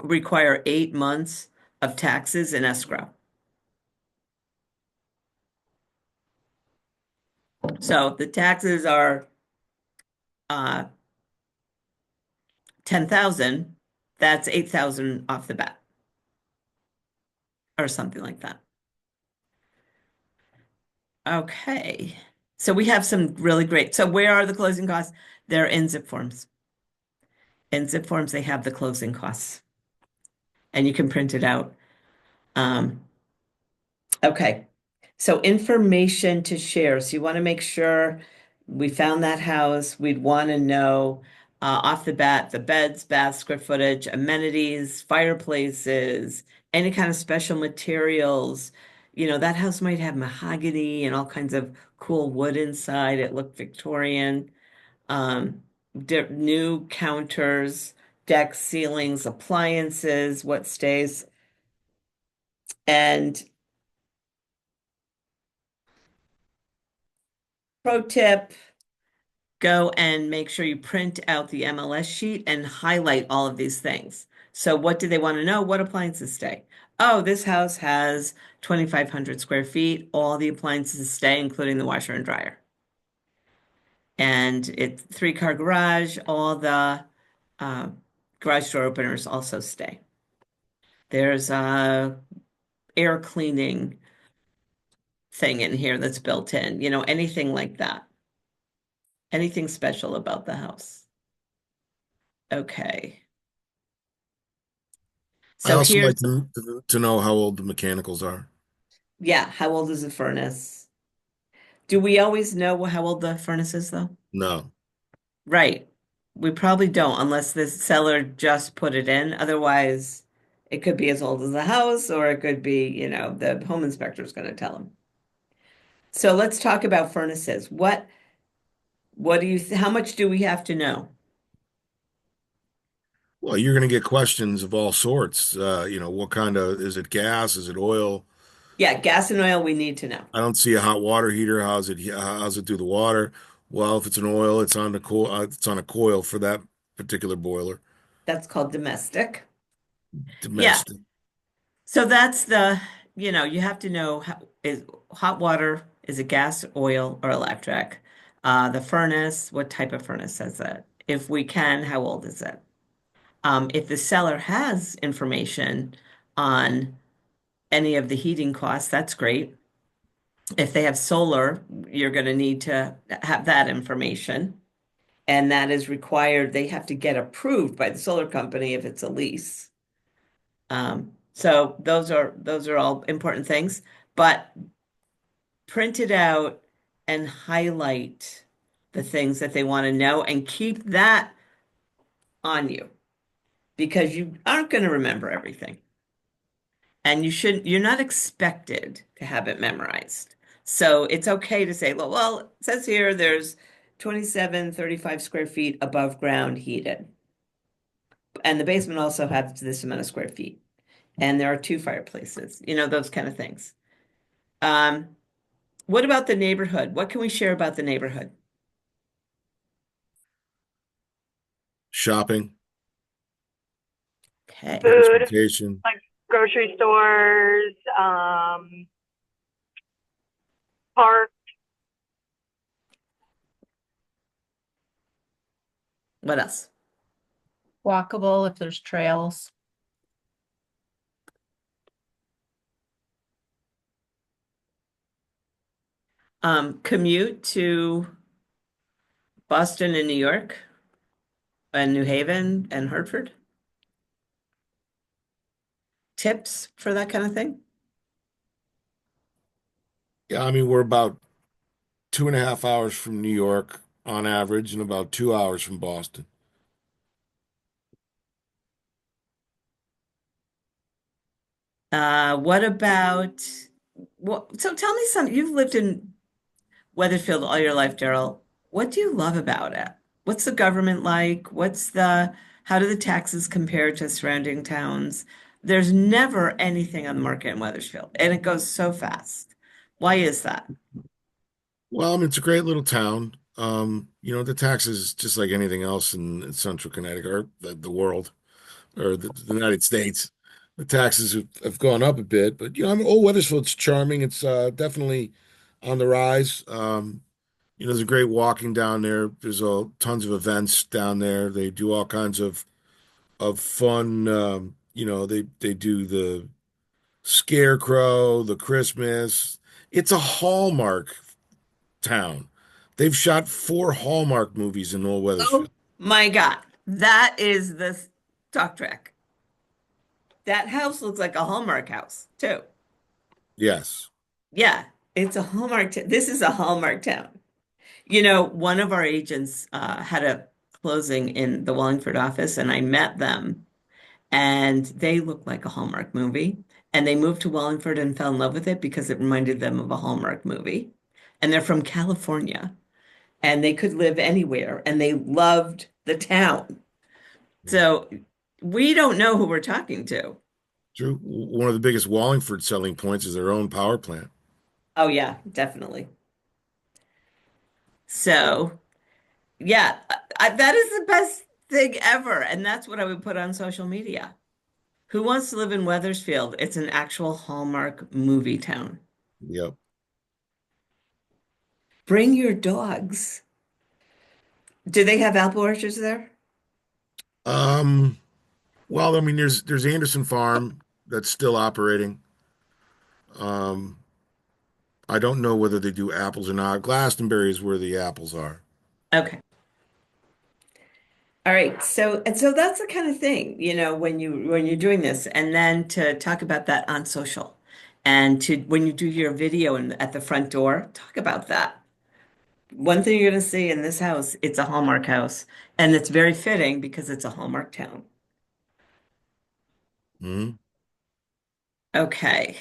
require 8 months of taxes in escrow. So the taxes are 10,000, that's 8,000 off the bat or something like that. Okay. So we have some really great. So where are the closing costs? They're in zip forms. In zip forms, they have the closing costs. And you can print it out. Okay. So information to share. So you want to make sure we found that house. We'd want to know off the bat the beds, baths, square footage, amenities, fireplaces, any kind of special materials. That house might have mahogany and all kinds of cool wood inside. It looked Victorian. New counters, decks, ceilings, appliances, what stays. And pro tip, go and make sure you print out the MLS sheet and highlight all of these things. So what do they want to know? What appliances stay? Oh, this house has 2,500 square feet. All the appliances stay, including the washer and dryer. And it's 3-car garage. All the garage door openers also stay. There's a air cleaning thing in here that's built in, anything like that. Anything special about the house. Okay. I So also like here's, to know how old the mechanicals are. yeah, how old is the furnace? Do we always know how old the furnace is, though? No. Right. We probably don't unless the seller just put it in. Otherwise, it could be as old as the house, or it could be, the home inspector is going to tell them. So let's talk about furnaces. What do you, how much do we have to know? Well, you're going to get questions of all sorts. What kind of, is it gas? Is it oil? Yeah, gas and oil, we need to know. I don't see a hot water heater. How's it do the water? Well, if it's an oil, it's on the coil. It's on a coil for that particular boiler. That's called domestic. Yeah. Domestic. So that's you have to know is hot water, is it gas, oil, or electric? The furnace, what type of furnace is it? If we can, how old is it? If the seller has information on any of the heating costs, that's great. If they have solar, you're going to need to have that information. And that is required. They have to get approved by the solar company if it's a lease. So those are all important things, but print it out and highlight the things that they want to know and keep that on you because you aren't going to remember everything. And you're not expected to have it memorized. So it's okay to say, well, it says here there's 2735 square feet above ground heated. And the basement also has this amount of square feet. And there are 2 fireplaces, those kind of things. What about the neighborhood? What can we share about the neighborhood? Shopping, Okay. Food, transportation. like grocery stores, park. What else? Walkable if there's trails. Commute to Boston and New York and New Haven and Hartford. Tips for that kind of thing? Yeah, I mean, we're about 2.5 hours from New York on average, and about 2 hours from Boston. What about so tell me something. You've lived in Weathersfield all your life, Daryl. What do you love about it? What's the government like? How do the taxes compare to surrounding towns? There's never anything on the market in Weathersfield, and it goes so fast. Why is that? Well, I mean, it's a great little town. The taxes, just like anything else in central Connecticut or the world or the United States, the taxes have gone up a bit. But I mean, Old Weathersfield's charming. It's definitely on the rise. There's a great walking down there. There's tons of events down there. They do all kinds of fun. They do the Scarecrow, the Christmas. It's a Hallmark town. They've shot 4 Hallmark movies in Old Oh Weathersfield. my God, that is the talk track. That house looks like a Hallmark house, too. Yes. Yeah, it's a Hallmark. This is a Hallmark town. One of our agents had a closing in the Wallingford office, and I met them, and they looked like a Hallmark movie. And they moved to Wallingford and fell in love with it because it reminded them of a Hallmark movie. And they're from California, and they could live anywhere, and they loved the town. So we don't know who we're talking to. True. One of the biggest Wallingford selling points is their own power plant. Oh, yeah, definitely. So, yeah, that is the best thing ever. And that's what I would put on social media. Who wants to live in Weathersfield? It's an actual Hallmark movie town. Yep. Bring your dogs. Do they have apple orchards there? Um, well, I mean, there's Anderson Farm that's still operating. Um, I don't know whether they do apples or not. Glastonbury is where the apples are. Okay. All right. So that's the kind of thing, when you're doing this, and then to talk about that on social, and to when you do your video at the front door, talk about that. One thing you're going to see in this house, it's a Hallmark house, and it's very fitting because it's a Hallmark town. Hmm. Okay.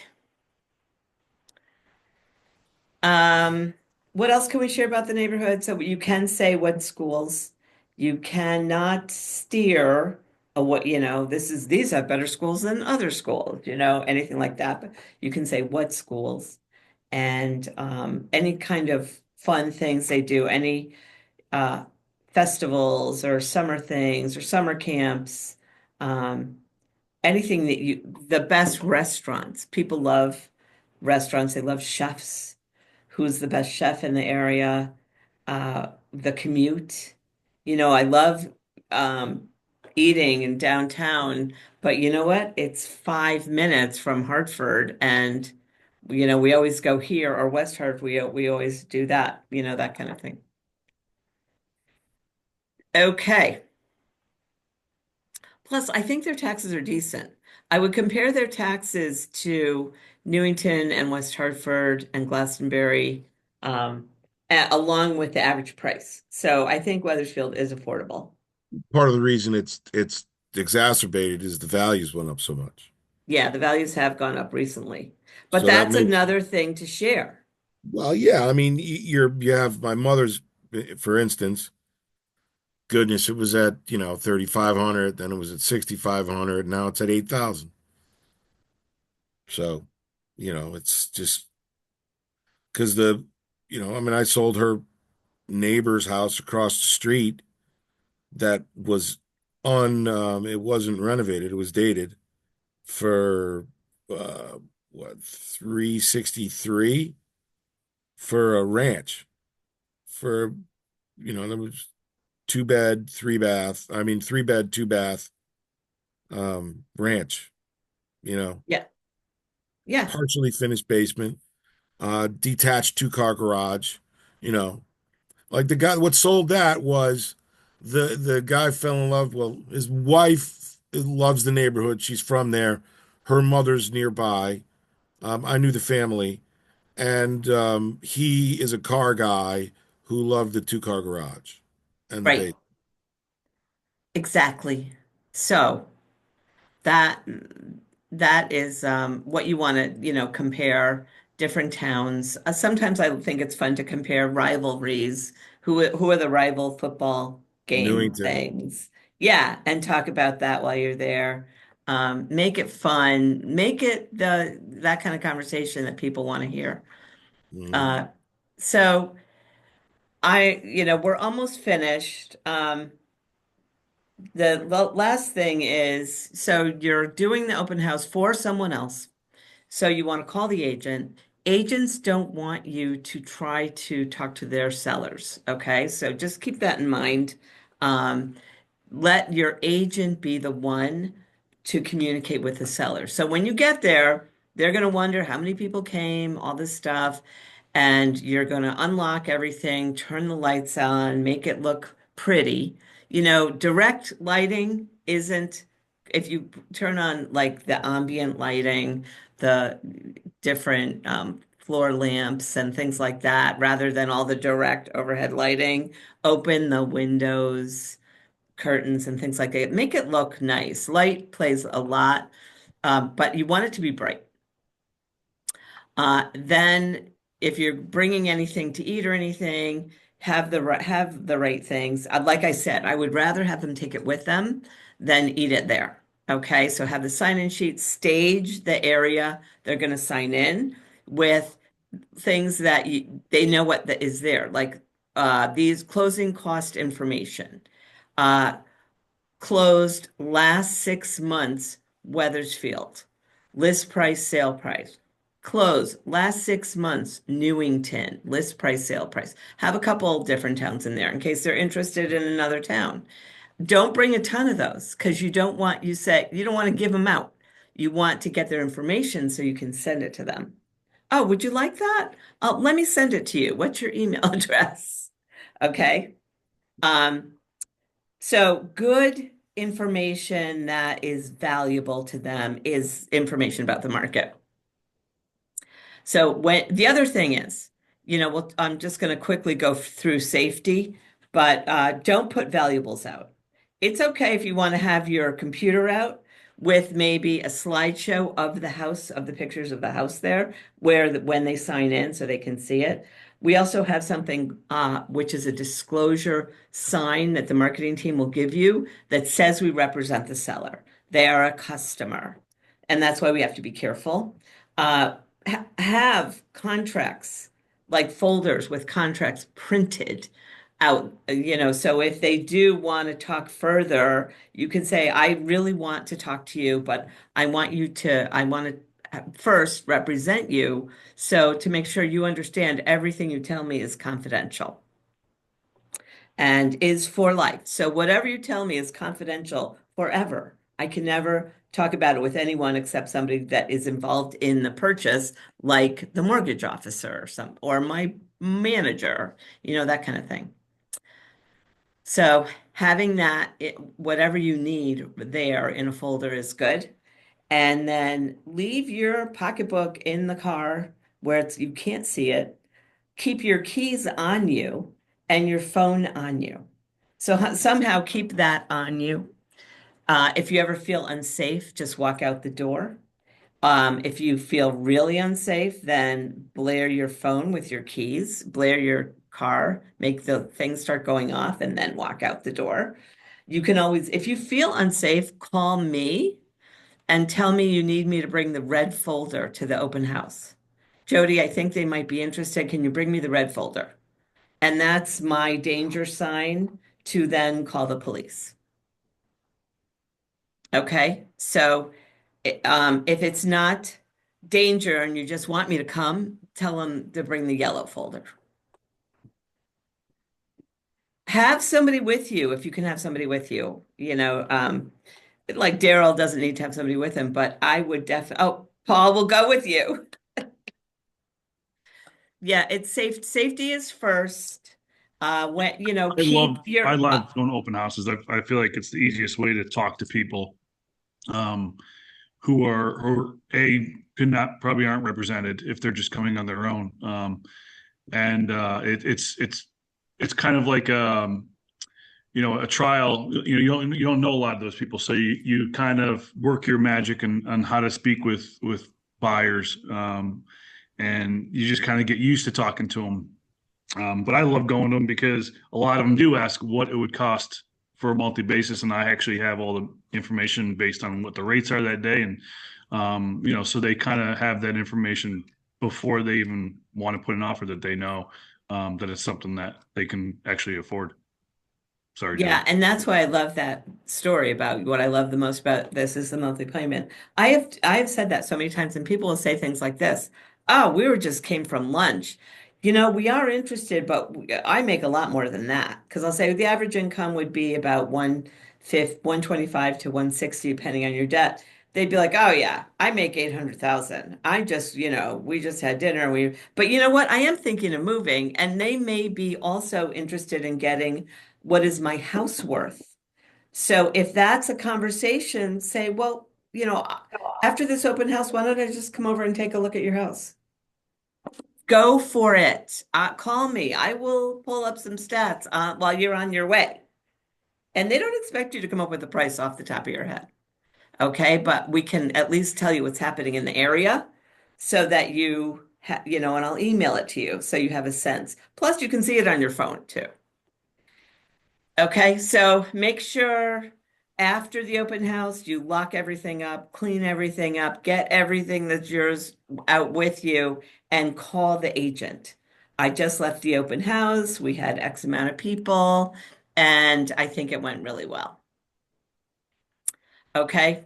Um, what else can we share about the neighborhood? So you can say what schools. You cannot steer these have better schools than other schools, anything like that. But you can say what schools and any kind of fun things they do, any uh, festivals or summer things or summer camps. Um, anything that the best restaurants. People love restaurants. They love chefs. Who's the best chef in the area? The commute. I love um, eating in downtown, but you know what? It's 5 minutes from Hartford, and we always go here or West Hartford. We always do that, that kind of thing. Okay. Plus, I think their taxes are decent. I would compare their taxes to Newington and West Hartford and Glastonbury, along with the average price. So I think Weathersfield is affordable. Part of the reason it's exacerbated is the values went up so much. Yeah, the values have gone up recently, but So that that's makes, another thing to share. well, yeah, I mean, you have my mother's, for instance, goodness, it was at, 3,500, then it was at 6,500, now it's at 8,000. So, it's just because I mean, I sold her neighbor's house across the street that was it wasn't renovated, it was dated for uh, what, 363 for a ranch for, there was 2 bed, 3 bath, I mean, 3 bed, 2 bath, ranch, you know, Yeah. Yeah. partially finished basement, detached 2-car garage, you know, like the guy, what sold that was the guy fell in love. Well, his wife loves the neighborhood. She's from there. Her mother's nearby. I knew the family, and he is a car guy who loved the 2-car garage and the Right. base. Exactly. So that that is what you want to, compare different towns. Sometimes I think it's fun to compare rivalries. Who are the rival football game Newington. things? Yeah, and talk about that while you're there. Make it fun. Make it that kind of conversation that people want to hear. Mhm. Uh, so we're almost finished. The last thing is, so you're doing the open house for someone else. So you want to call the agent. Agents don't want you to try to talk to their sellers. Okay. So just keep that in mind. Um, let your agent be the one to communicate with the seller. So when you get there, they're going to wonder how many people came, all this stuff, and you're going to unlock everything, turn the lights on, make it look pretty. Direct lighting isn't, if you turn on like the ambient lighting, the different floor lamps and things like that, rather than all the direct overhead lighting, open the windows, curtains and things like that. Make it look nice. Light plays a lot, but you want it to be bright. Then, if you're bringing anything to eat or anything, have the right things. Like I said, I would rather have them take it with them than eat it there. Okay, so have the sign-in sheet, stage the area they're going to sign in with things that they know what that is there, like these closing cost information. Uh, Closed last 6 months, Weathersfield. List price, sale price. Closed last 6 months, Newington. List price, sale price. Have a couple different towns in there in case they're interested in another town. Don't bring a ton of those because you don't want, you don't want to give them out. You want to get their information so you can send it to them. Oh, would you like that? Let me send it to you. What's your email address? Okay. Um, so good information that is valuable to them is information about the market. So the other thing is, I'm just going to quickly go through safety, but don't put valuables out. It's okay if you want to have your computer out with maybe a slideshow of the house, of the pictures of the house there, where when they sign in so they can see it. We also have something which is a disclosure sign that the marketing team will give you that says we represent the seller. They are a customer, and that's why we have to be careful. Have contracts, like folders with contracts printed, out, so if they do want to talk further, you can say, I really want to talk to you, but I want to first represent you. So to make sure you understand everything you tell me is confidential and is for life. So whatever you tell me is confidential forever. I can never talk about it with anyone except somebody that is involved in the purchase, like the mortgage officer or my manager, that kind of thing. So having whatever you need there in a folder is good. And then leave your pocketbook in the car where you can't see it. Keep your keys on you and your phone on you. So somehow keep that on you. If you ever feel unsafe, just walk out the door. If you feel really unsafe, then blare your phone with your keys, blare your car, make the thing start going off, and then walk out the door. You can always, if you feel unsafe, call me and tell me you need me to bring the red folder to the open house. Jody, I think they might be interested. Can you bring me the red folder? And that's my danger sign to then call the police. Okay, so if it's not danger and you just want me to come, tell them to bring the yellow folder. Have somebody with you if you can have somebody with you. Like Daryl doesn't need to have somebody with him, but I would definitely. Oh, Paul will go with you. Yeah, it's safe. Safety is first. I love going to open houses. I feel like it's the easiest way to talk to people who probably aren't represented if they're just coming on their own. It's kind of like a trial. You don't know a lot of those people, so you kind of work your magic on how to speak with buyers, and you just kind of get used to talking to them. But I love going to them because a lot of them do ask what it would cost for a multi-basis, and I actually have all the information based on what the rates are that day, and so they kind of have that information before they even want to put an offer that they know that it's something that they can actually afford. Sorry, Yeah, Jody. and that's why I love that story about what I love the most about this is the monthly payment. I have said that so many times, and people will say things like this. Oh, just came from lunch. We are interested, but I make a lot more than that. Because I'll say the average income would be about 125 to 160, depending on your debt. They'd be like, oh yeah, I make 800,000. We just had dinner. But you know what? I am thinking of moving, and they may be also interested in getting what is my house worth? So if that's a conversation, say, well, after this open house, why don't I just come over and take a look at your house? Go for it. Call me. I will pull up some stats while you're on your way. And they don't expect you to come up with a price off the top of your head. Okay, but we can at least tell you what's happening in the area so that and I'll email it to you so you have a sense. Plus, you can see it on your phone too. Okay, so make sure after the open house, you lock everything up, clean everything up, get everything that's yours out with you, and call the agent. I just left the open house. We had X amount of people, and I think it went really well. Okay,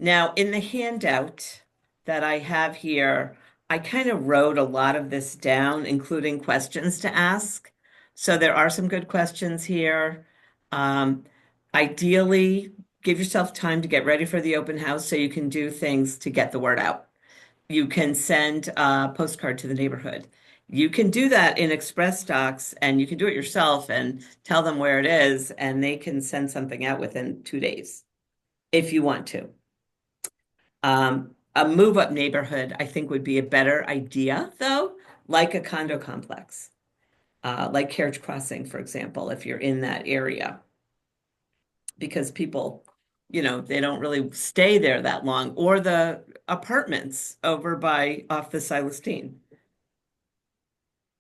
now in the handout that I have here, I kind of wrote a lot of this down, including questions to ask. So there are some good questions here. Um, Ideally, give yourself time to get ready for the open house so you can do things to get the word out. You can send a postcard to the neighborhood. You can do that in Express Docs and you can do it yourself and tell them where it is, and they can send something out within 2 days if you want to. A move-up neighborhood, I think, would be a better idea, though, like a condo complex, like Carriage Crossing, for example, if you're in that area. Because people, they don't really stay there that long, or the apartments over off the Silestine.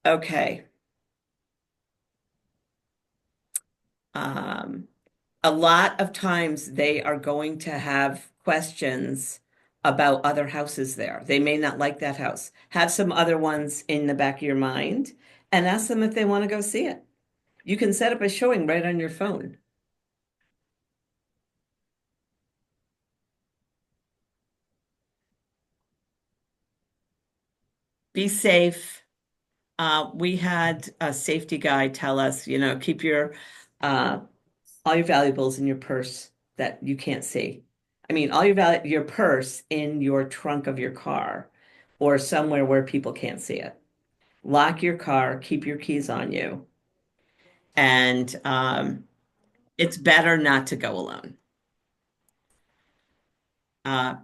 Okay. A lot of times they are going to have questions about other houses there. They may not like that house. Have some other ones in the back of your mind and ask them if they want to go see it. You can set up a showing right on your phone. Be safe. We had a safety guy tell us, keep uh, all your valuables in your purse that you can't see. I mean, your purse in your trunk of your car or somewhere where people can't see it. Lock your car, keep your keys on you, and it's better not to go alone. Uh,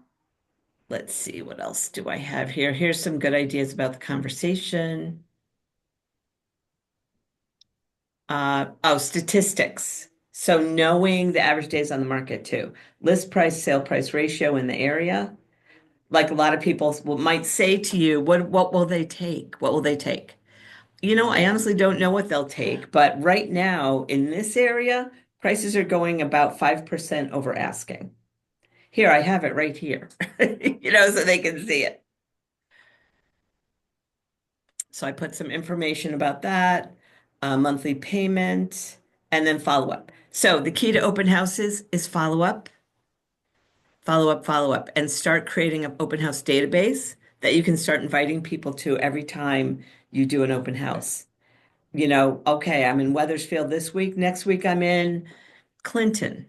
let's see, what else do I have here? Here's some good ideas about the conversation. Statistics. So knowing the average days on the market too. List price, sale price ratio in the area. Like a lot of people might say to you, what will they take? What will they take? I honestly don't know what they'll take, but right now in this area, prices are going about 5% over asking. Here, I have it right here, so they can see it. So I put some information about that, monthly payment, and then follow up. So the key to open houses is follow up, follow up, follow up, and start creating an open house database that you can start inviting people to every time you do an open house. Okay, I'm in Wethersfield this week. Next week, I'm in Clinton.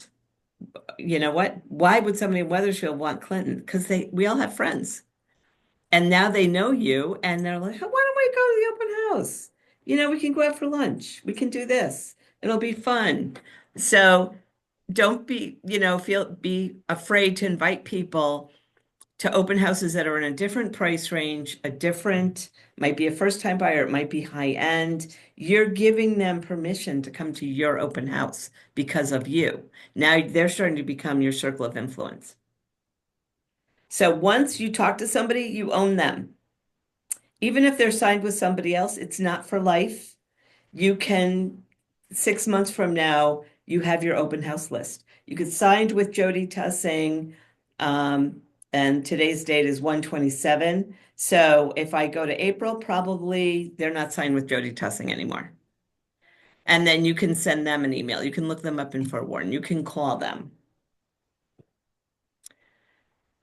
You know what? Why would somebody in Wethersfield want Clinton? Because we all have friends. And now they know you and they're like, why don't we go to the open house? We can go out for lunch. We can do this. It'll be fun. So don't be afraid to invite people to open houses that are in a different price range, might be a first time buyer, it might be high end. You're giving them permission to come to your open house because of you. Now they're starting to become your circle of influence. So once you talk to somebody, you own them. Even if they're signed with somebody else, it's not for life. You can, 6 months from now, you have your open house list. You could signed with Jody Tussing, and today's date is 1/27. So if I go to April, probably they're not signed with Jody Tussing anymore. And then you can send them an email. You can look them up in Forewarn. You can call them.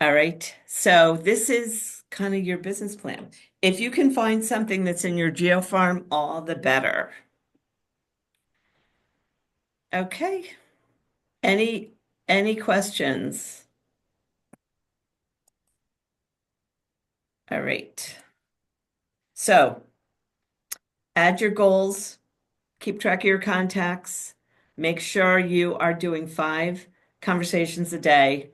All right. So this is kind of your business plan. If you can find something that's in your geo farm, all the better. Okay. Any questions? All right. So add your goals, keep track of your contacts, make sure you are doing 5 conversations a day,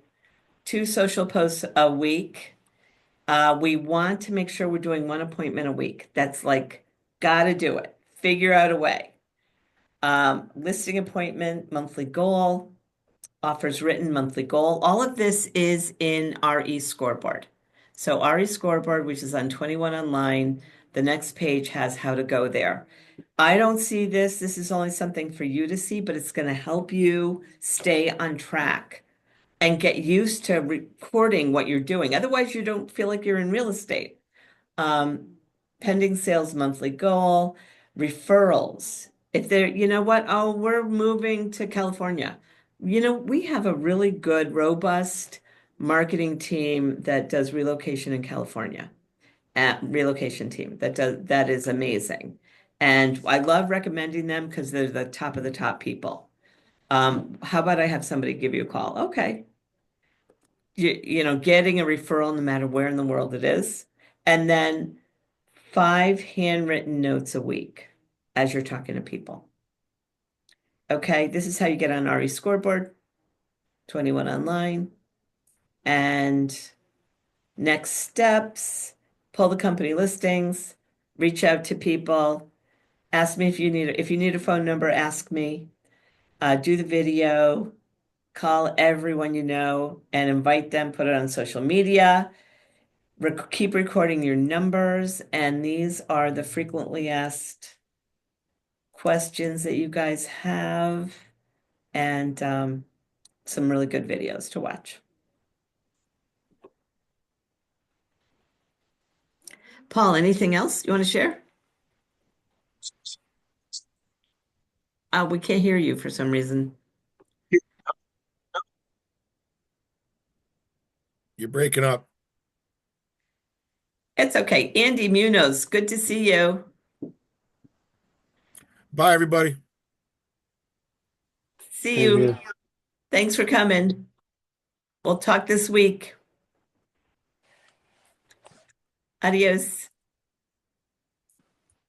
2 social posts a week. We want to make sure we're doing 1 appointment a week. That's like, gotta do it. Figure out a way. Listing appointment, monthly goal, offers written, monthly goal. All of this is in RE Scoreboard. So RE Scoreboard, which is on 21 online, the next page has how to go there. I don't see this. This is only something for you to see, but it's going to help you stay on track and get used to recording what you're doing. Otherwise, you don't feel like you're in real estate. Pending sales monthly goal, referrals. If they're, you know what? Oh, we're moving to California. We have a really good, robust marketing team that does relocation in California. Relocation team that is amazing. And I love recommending them because they're the top of the top people. How about I have somebody give you a call? Okay. Getting a referral no matter where in the world it is. And then 5 handwritten notes a week as you're talking to people. Okay, this is how you get on RE Scoreboard, 21 online. And next steps, pull the company listings, reach out to people, ask me if you need a phone number, ask me, do the video, call everyone you know and invite them, put it on social media. Keep recording your numbers, and these are the frequently asked questions that you guys have, and some really good videos to watch. Paul, anything else you want to share? We can't hear you for some reason. You're breaking up. It's okay. Andy Munoz, good to see you. Bye, everybody. See Thank you. you. Thanks for coming. We'll talk this week. Adios.